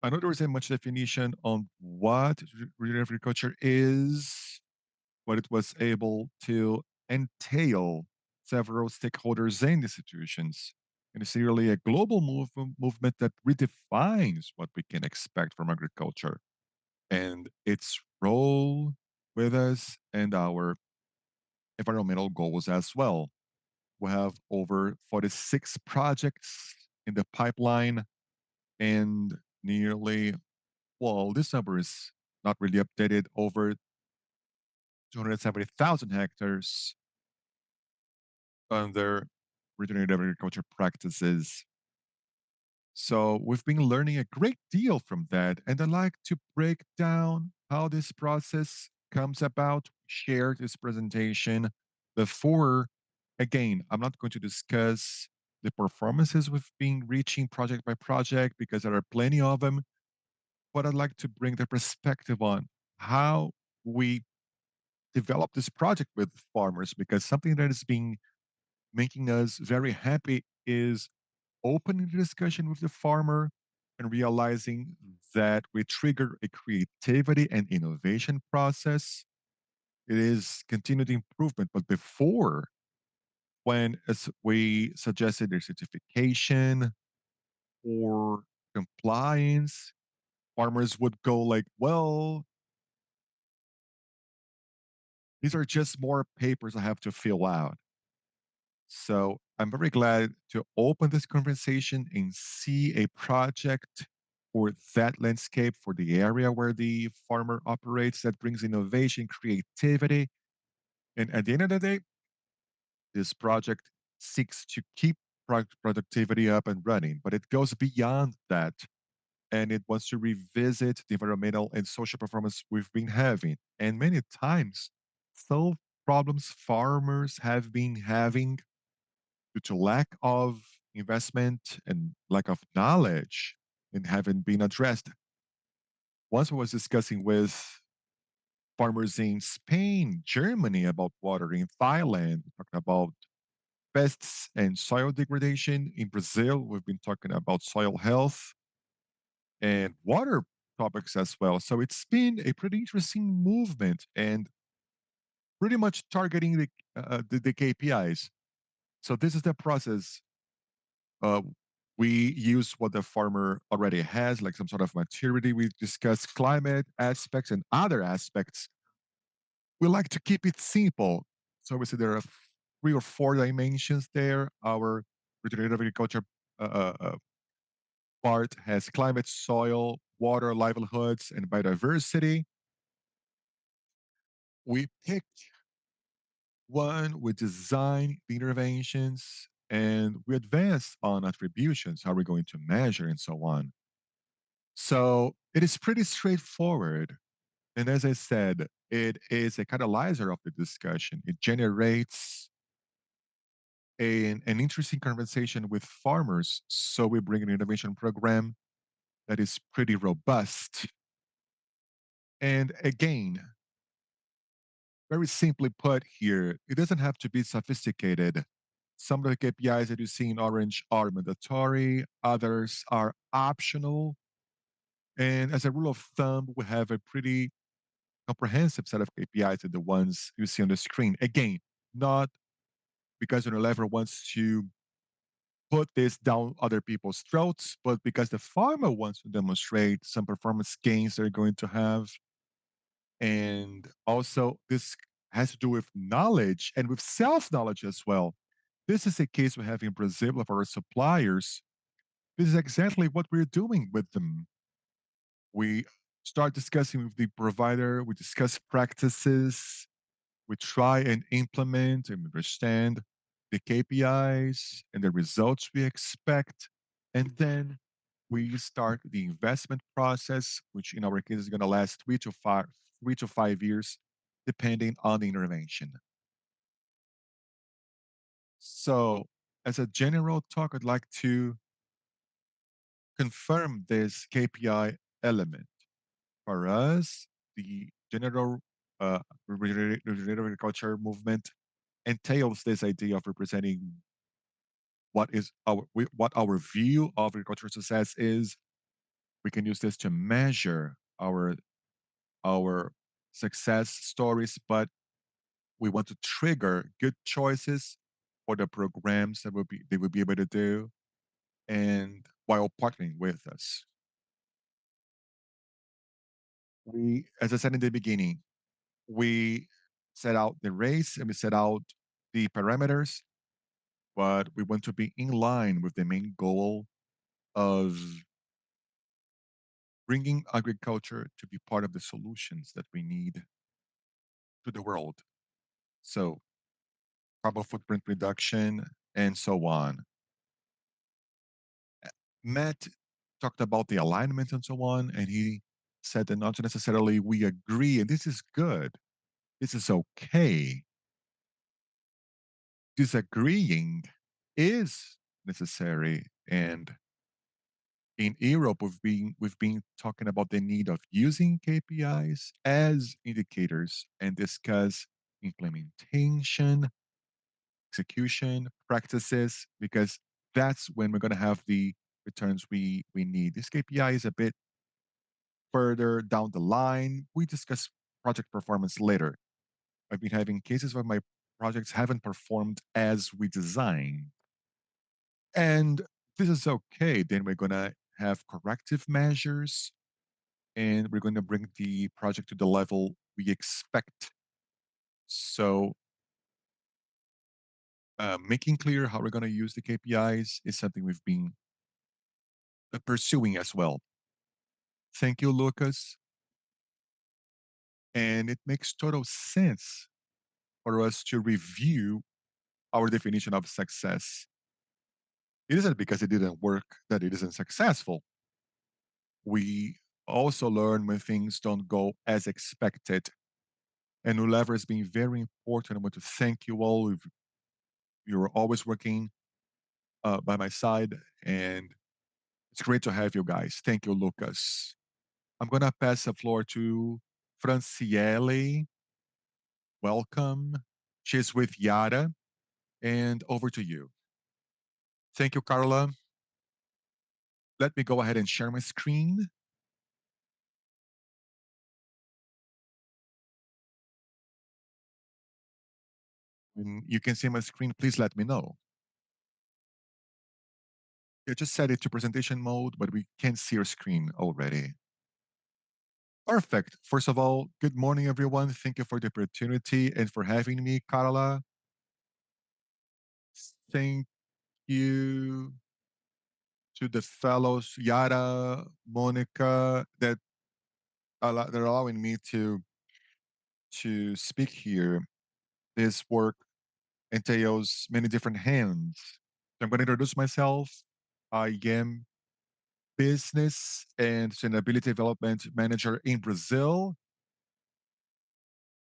I know there isn't much definition on what regenerative agriculture is, what it was able to entail several stakeholders and institutions. And it's really a global movement that redefines what we can expect from agriculture and its role with us and our environmental goals as well. We have over 46 projects in the pipeline and nearly, well, this number is not really updated, over 270,000 hectares under regenerative agriculture practices. So we've been learning a great deal from that. And I'd like to break down how this process comes about, share this presentation before, again, I'm not going to discuss the performances we've been reaching project by project because there are plenty of them, but I'd like to bring the perspective on how we develop this project with farmers because something that has been making us very happy is opening the discussion with the farmer and realizing that we trigger a creativity and innovation process. It is continued improvement, but before, when as we suggested their certification or compliance, farmers would go like, well, these are just more papers I have to fill out. So I'm very glad to open this conversation and see a project for that landscape, for the area where the farmer operates that brings innovation, creativity. And at the end of the day, this project seeks to keep productivity up and running, but it goes beyond that. And it wants to revisit the environmental and social performance we've been having. And many times, solve problems farmers have been having due to lack of investment and lack of knowledge and haven't been addressed. Once I was discussing with farmers in Spain, Germany about water, in Thailand, talking about pests and soil degradation. In Brazil, we've been talking about soil health and water topics as well. So it's been a pretty interesting movement and pretty much targeting the KPIs. So this is the process. Uh, we use what the farmer already has, like some sort of maturity. We discuss climate aspects and other aspects. We like to keep it simple. So we say there are 3 or 4 dimensions there. Our regenerative agriculture part has climate, soil, water, livelihoods, and biodiversity. We picked one, we design the interventions, and we advance on attributions, how we're going to measure, and so on. So it is pretty straightforward. And as I said, it is a catalyzer of the discussion. It generates an interesting conversation with farmers. So we bring an innovation program that is pretty robust. And again, very simply put here, it doesn't have to be sophisticated. Some of the KPIs that you see in orange are mandatory, others are optional. And as a rule of thumb, we have a pretty comprehensive set of KPIs than the ones you see on the screen. Again, not because Unilever wants to put this down other people's throats, but because the farmer wants to demonstrate some performance gains they're going to have. And also, this has to do with knowledge and with self knowledge as well. This is a case we have in Brazil of our suppliers. This is exactly what we're doing with them. We start discussing with the provider, we discuss practices, we try and implement and understand the KPIs and the results we expect. And then we start the investment process, which in our case is going to last 3 to 5 years, depending on the intervention. So, as a general talk, I'd like to confirm this KPI element. For us, the general regenerative agriculture movement entails this idea of representing what our view of agricultural success is. We can use this to measure our success stories, but we want to trigger good choices for the programs that they will be able to do, and while partnering with us. We, as I said in the beginning, we set out the race and we set out the parameters, but we want to be in line with the main goal of bringing agriculture to be part of the solutions that we need to the world. So, carbon footprint reduction and so on. Matt talked about the alignment and so on, and he said that not necessarily we agree, and this is good. This is okay. Disagreeing is necessary, and in Europe, we've been talking about the need of using KPIs as indicators and discuss implementation, execution, practices, because that's when we're going to have the returns we need. This KPI is a bit further down the line. We discuss project performance later. I've been having cases where my projects haven't performed as we designed. And this is okay. Then we're going to have corrective measures and we're going to bring the project to the level we expect. So, making clear how we're going to use the KPIs is something we've been pursuing as well. Thank you, Lucas. And it makes total sense for us to review our definition of success. It isn't because it didn't work that it isn't successful. We also learn when things don't go as expected. And Ulever has been very important. I want to thank you all. You're always working by my side, and it's great to have you guys. Thank you, Lucas. I'm going to pass the floor to Franciele. Welcome. She's with Yara, and over to you. Thank you, Carla. Let me go ahead and share my screen. When you can see my screen, please let me know. I just set it to presentation mode, but we can see your screen already. Perfect. First of all, good morning, everyone. Thank you for the opportunity and for having me, Carla. Thank you to the fellows, Yara, Monica, that they're allowing me to speak here. This work entails many different hands. So I'm going to introduce myself. I am Business and Sustainability Development Manager in Brazil.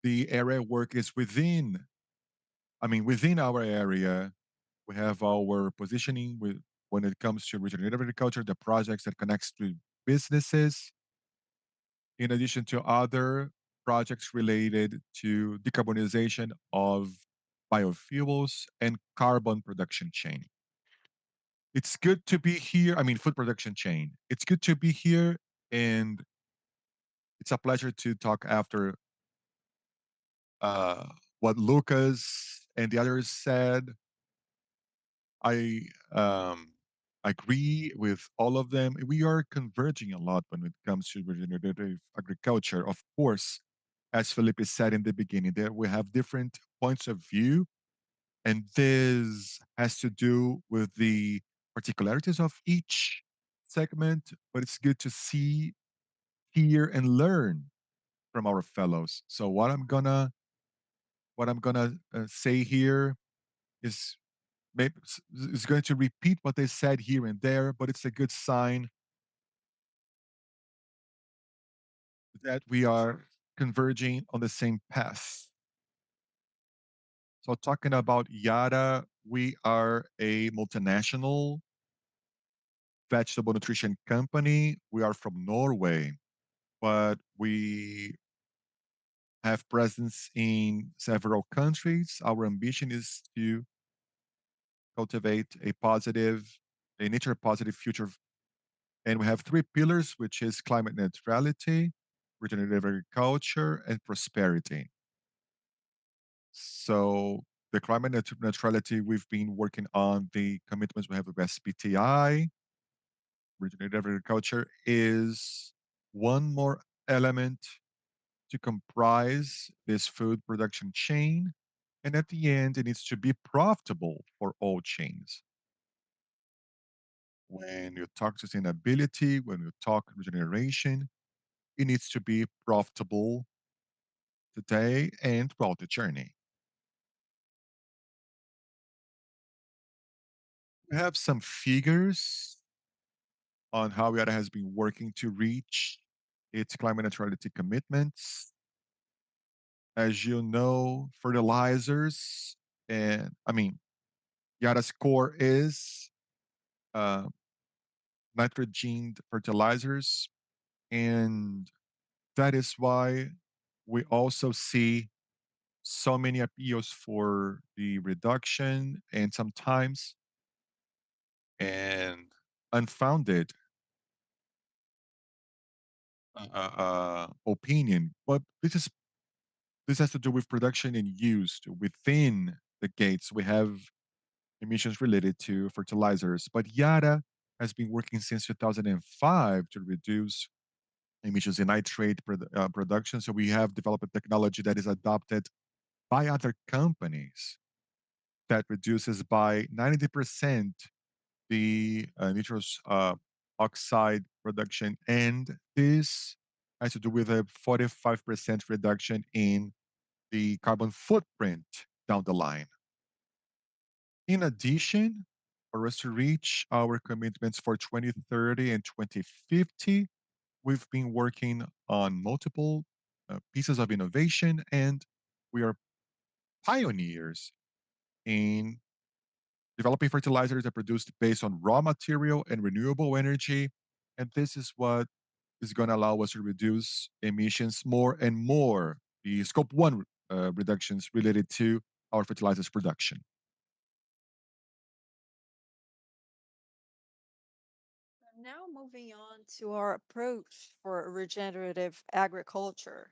The area I work is within our area, we have our positioning when it comes to regenerative agriculture, the projects that connects to businesses, in addition to other projects related to decarbonization of biofuels and carbon production chain. It's good to be here. Food production chain. It's good to be here, and it's a pleasure to talk after uh, what Lucas and the others said. I agree with all of them. We are converging a lot when it comes to regenerative agriculture. Of course, as Felipe said in the beginning, that we have different points of view, and this has to do with the particularities of each segment. But it's good to see, hear, and learn from our fellows. So what I'm gonna say here is maybe is going to repeat what they said here and there, but it's a good sign that we are converging on the same path. So, talking about Yara, we are a multinational vegetable nutrition company. We are from Norway, but we have presence in several countries. Our ambition is to cultivate a nature positive future. And we have three pillars, which is climate neutrality, regenerative agriculture, and prosperity. So the neutrality, we've been working on the commitments we have with SBTI. Regenerative agriculture is one more element to comprise this food production chain. And at the end, it needs to be profitable for all chains. When you talk sustainability, when you talk regeneration, it needs to be profitable today and throughout the journey. We have some figures on how Yara has been working to reach its climate neutrality commitments. As you know, fertilizers, and I mean, Yara's core is uh, nitrogen fertilizers, and that is why we also see so many appeals for the reduction and sometimes and unfounded opinion. But this has to do with production and use within the gates. We have emissions related to fertilizers, but Yara has been working since 2005 to reduce emissions in nitrate production. So we have developed a technology that is adopted by other companies that reduces by 90% the nitrous oxide production. And this has to do with a 45% reduction in the carbon footprint down the line. In addition, for us to reach our commitments for 2030 and 2050, we've been working on multiple pieces of innovation, and we are pioneers in developing fertilizers that are produced based on raw material and renewable energy. And this is what is going to allow us to reduce emissions more and more, the scope one reductions related to our fertilizers production. Now moving on to our approach for regenerative agriculture.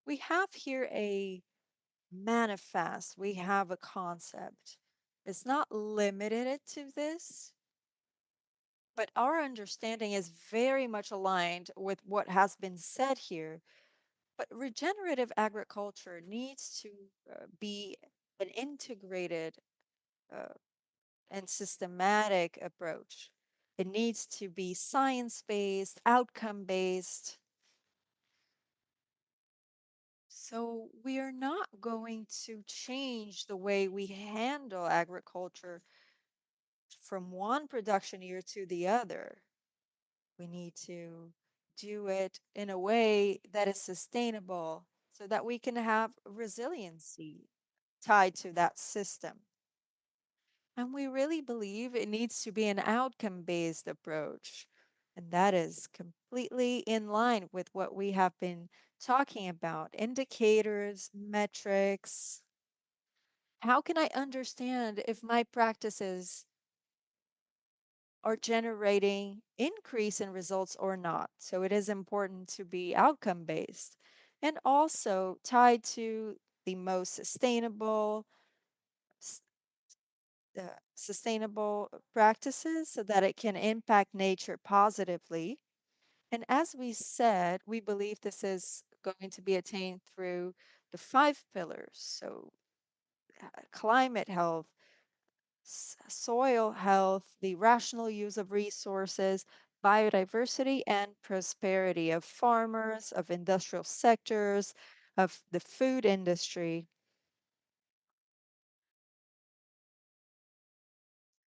We have here a manifest, we have a concept. It's not limited to this, but our understanding is very much aligned with what has been said here. But regenerative agriculture needs to be an integrated uh, and systematic approach. It needs to be science based, outcome based. So we are not going to change the way we handle agriculture from one production year to the other. We need to do it in a way that is sustainable so that we can have resiliency tied to that system. And we really believe it needs to be an outcome based approach. And that is completely in line with what we have been talking about indicators, metrics. How can I understand if my practices are generating increase in results or not? So it is important to be outcome based and also tied to the most sustainable practices so that it can impact nature positively. And as we said, we believe this is going to be attained through the five pillars. So, climate health, soil health, the rational use of resources, biodiversity, and prosperity of farmers, of industrial sectors, of the food industry.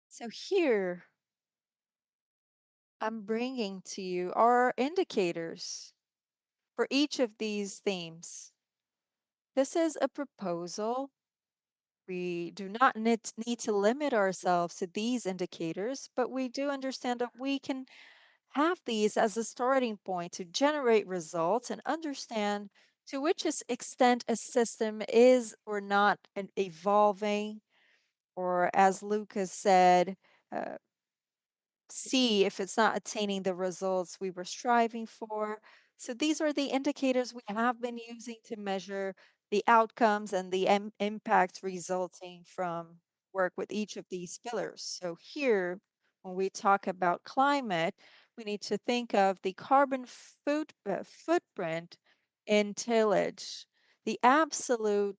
So, here I'm bringing to you our indicators for each of these themes. This is a proposal. We do not need to limit ourselves to these indicators, but we do understand that we can have these as a starting point to generate results and understand to which extent a system is or not evolving, or as Lucas said, uh, see if it's not attaining the results we were striving for. So these are the indicators we have been using to measure the outcomes and the impact resulting from work with each of these pillars. So here, when we talk about climate, we need to think of the carbon footprint in tillage, the absolute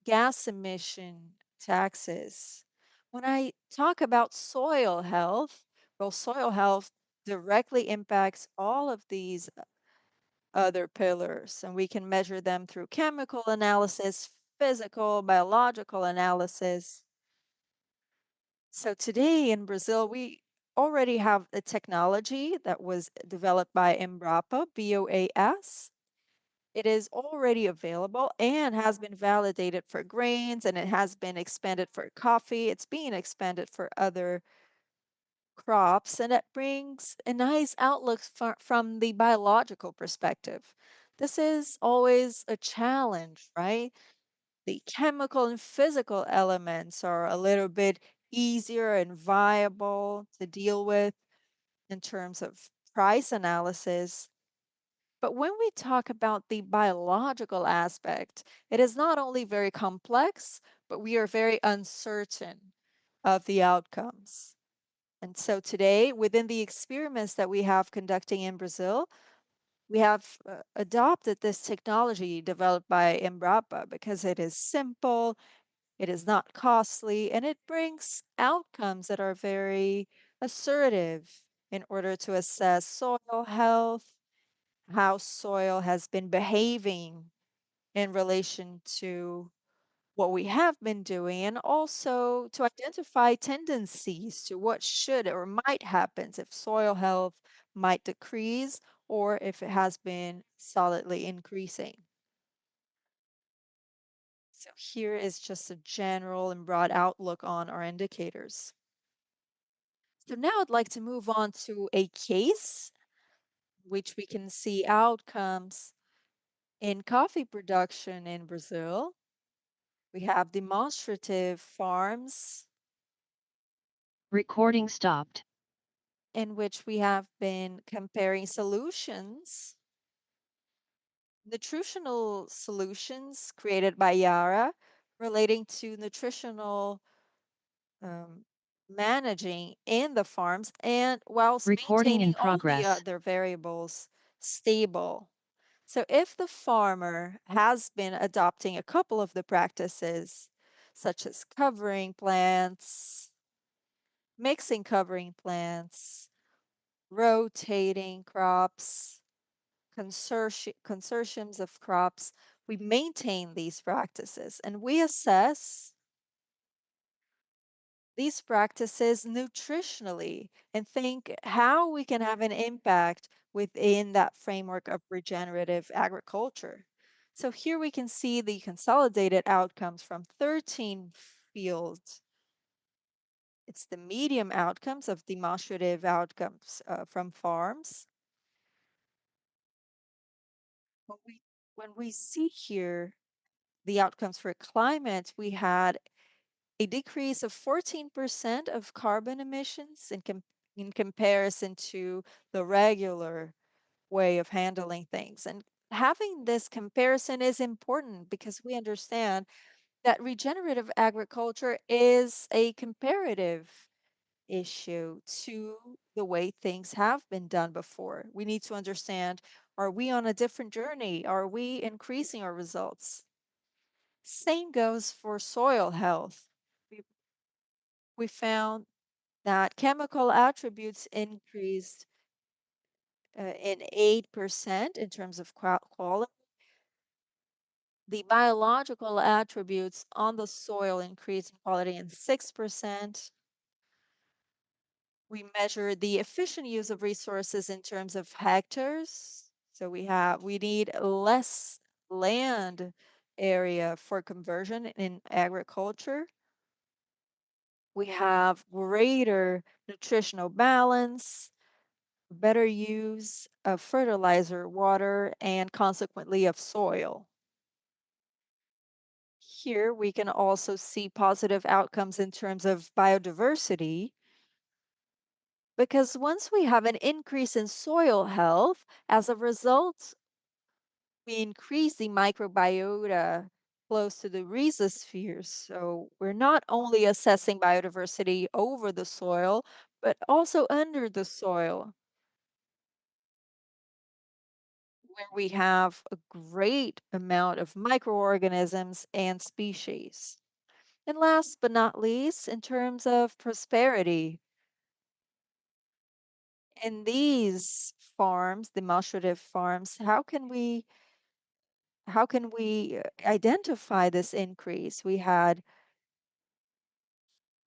gas emission taxes. When I talk about soil health, well, soil health directly impacts all of these other pillars, and we can measure them through chemical analysis, physical, biological analysis. So today in Brazil, we already have a technology that was developed by Embrapa, BOAS. It is already available and has been validated for grains, and it has been expanded for coffee. It's being expanded for other crops, and it brings a nice outlook from the biological perspective. This is always a challenge, right? The chemical and physical elements are a little bit easier and viable to deal with in terms of price analysis. But when we talk about the biological aspect, it is not only very complex, but we are very uncertain of the outcomes. And so today, within the experiments that we have conducting in Brazil, we have adopted this technology developed by Embrapa because it is simple, it is not costly, and it brings outcomes that are very assertive in order to assess soil health, how soil has been behaving in relation to what we have been doing, and also to identify tendencies to what should or might happen if soil health might decrease or if it has been solidly increasing. So here is just a general and broad outlook on our indicators. So now I'd like to move on to a case which we can see outcomes in coffee production in Brazil. We have demonstrative farms Recording stopped. in which we have been comparing solutions, nutritional solutions created by Yara relating to nutritional um, managing in the farms and whilst Recording in maintaining all the progress. other variables stable. So if the farmer has been adopting a couple of the practices, such as covering plants, mixing covering plants, rotating crops, consortiums of crops, we maintain these practices and we assess these practices nutritionally and think how we can have an impact within that framework of regenerative agriculture. So here we can see the consolidated outcomes from 13 fields. It's the medium outcomes of demonstrative outcomes from farms. When we see here the outcomes for climate, we had a decrease of 14% of carbon emissions in comparison to the regular way of handling things. And having this comparison is important because we understand that regenerative agriculture is a comparative issue to the way things have been done before. We need to understand, are we on a different journey? Are we increasing our results? Same goes for soil health. We, we found that chemical attributes increased in 8% in terms of quality. The biological attributes on the soil increased in quality in 6%. We measure the efficient use of resources in terms of hectares. So we need less land area for conversion in agriculture. We have greater nutritional balance, better use of fertilizer, water, and consequently of soil. Here we can also see positive outcomes in terms of biodiversity because once we have an increase in soil health, as a result, we increase the microbiota close to the rhizosphere. So we're not only assessing biodiversity over the soil, but also under the soil, where we have a great amount of microorganisms and species. And last but not least, in terms of prosperity, in these farms, demonstrative farms, how can we identify this increase? We had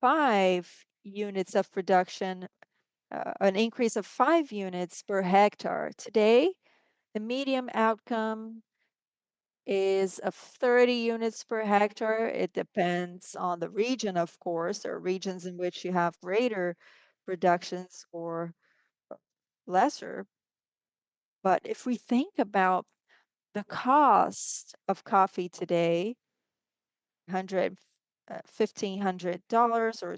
5 units of production, an increase of 5 units per hectare. Today, the medium outcome is of 30 units per hectare. It depends on the region, of course. There are regions in which you have greater productions or lesser. But if we think about the cost of coffee today, hundred $1,500 or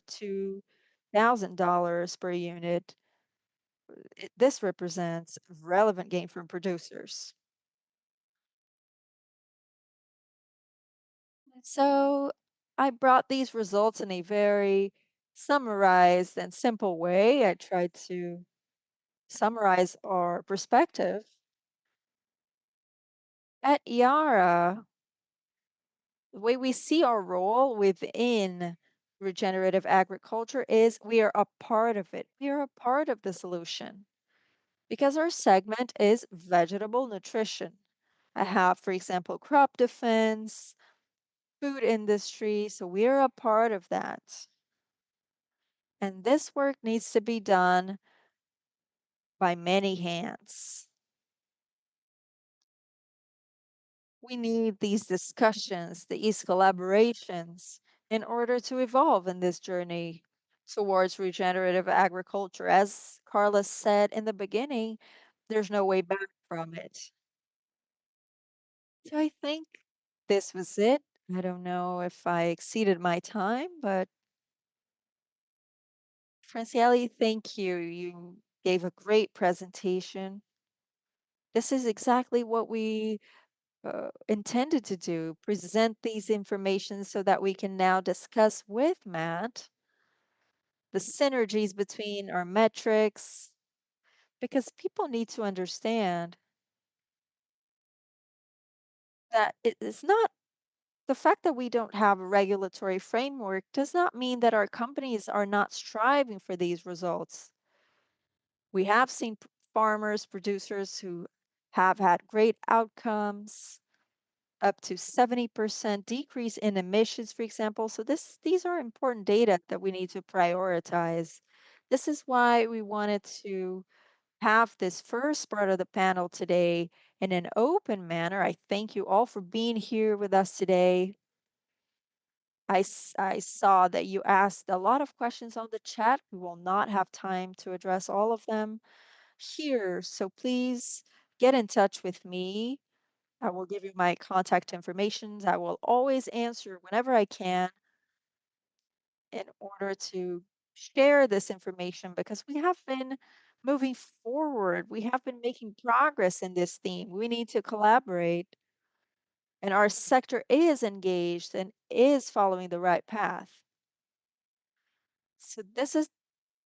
$2,000 per unit, this represents relevant gain for producers. So I brought these results in a very summarized and simple way. I tried to summarize our perspective. At Yara, the way we see our role within regenerative agriculture is we are a part of it. We are a part of the solution because our segment is vegetable nutrition. I have, for example, crop defense, food industry, so we are a part of that. And this work needs to be done by many hands. We need these discussions, these collaborations in order to evolve in this journey towards regenerative agriculture. As Carla said in the beginning, there's no way back from it. So I think this was it. I don't know if I exceeded my time, but Franciele, thank you. You gave a great presentation. This is exactly what we intended to do, present these information so that we can now discuss with Matt the synergies between our metrics, because people need to understand that it is not the fact that we don't have a regulatory framework does not mean that our companies are not striving for these results. We have seen farmers, producers who have had great outcomes, up to 70% decrease in emissions, for example. So these are important data that we need to prioritize. This is why we wanted to have this first part of the panel today in an open manner. I thank you all for being here with us today. I saw that you asked a lot of questions on the chat. We will not have time to address all of them here. So please get in touch with me. I will give you my contact information. I will always answer whenever I can in order to share this information because we have been moving forward. We have been making progress in this theme. We need to collaborate, and our sector is engaged and is following the right path. So, this is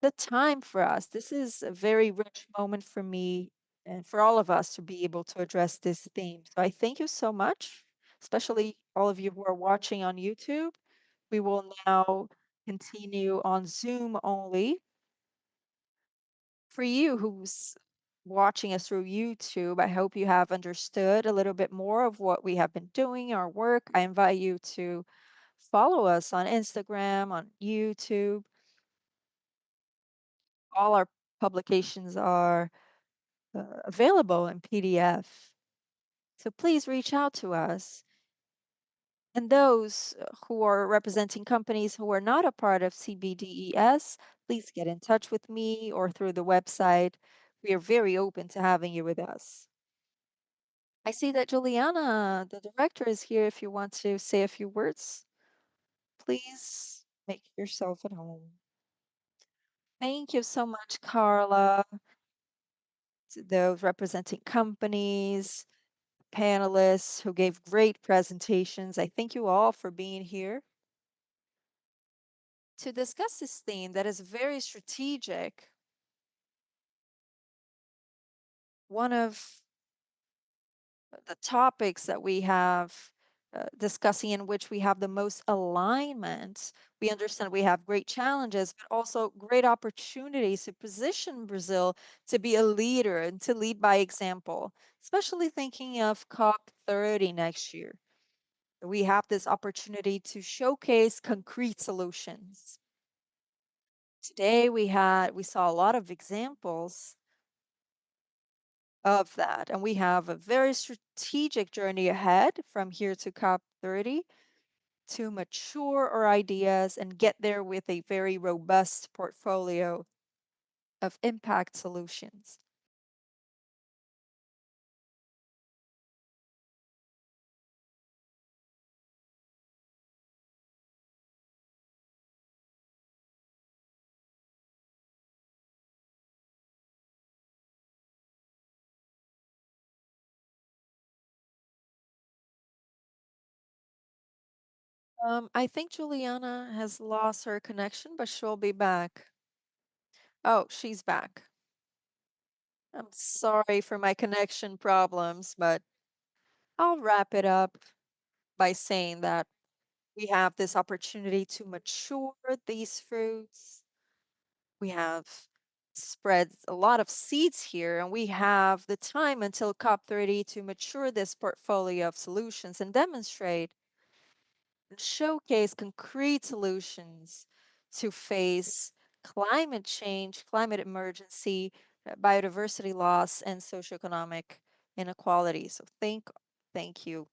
the time for us. This is a very rich moment for me and for all of us to be able to address this theme. So I thank you so much, especially all of you who are watching on YouTube. We will now continue on Zoom only. For you who's watching us through YouTube, I hope you have understood a little bit more of what we have been doing, our work. I invite you to follow us on Instagram, on YouTube. All our publications are available in PDF. So please reach out to us. And those who are representing companies who are not a part of CBDES, please get in touch with me or through the website. We are very open to having you with us. I see that Juliana, the director, is here. If you want to say a few words, please make yourself at home. Thank you so much, Carla, to those representing companies. panelists who gave great presentations. I thank you all for being here to discuss this theme that is very strategic. One of the topics that we have discussing in which we have the most alignment. We understand we have great challenges, but also great opportunities to position Brazil to be a leader and to lead by example, especially thinking of COP30 next year. We have this opportunity to showcase concrete solutions. Today we saw a lot of examples of that, and we have a very strategic journey ahead from here to COP30 to mature our ideas and get there with a very robust portfolio of impact solutions. I think Juliana has lost her connection, but she'll be back. Oh, she's back. I'm sorry for my connection problems, but I'll wrap it up by saying that we have this opportunity to mature these fruits. We have spread a lot of seeds here, and we have the time until COP30 to mature this portfolio of solutions and demonstrate and showcase concrete solutions to face climate change, climate emergency, biodiversity loss, and socioeconomic inequality. So thank you.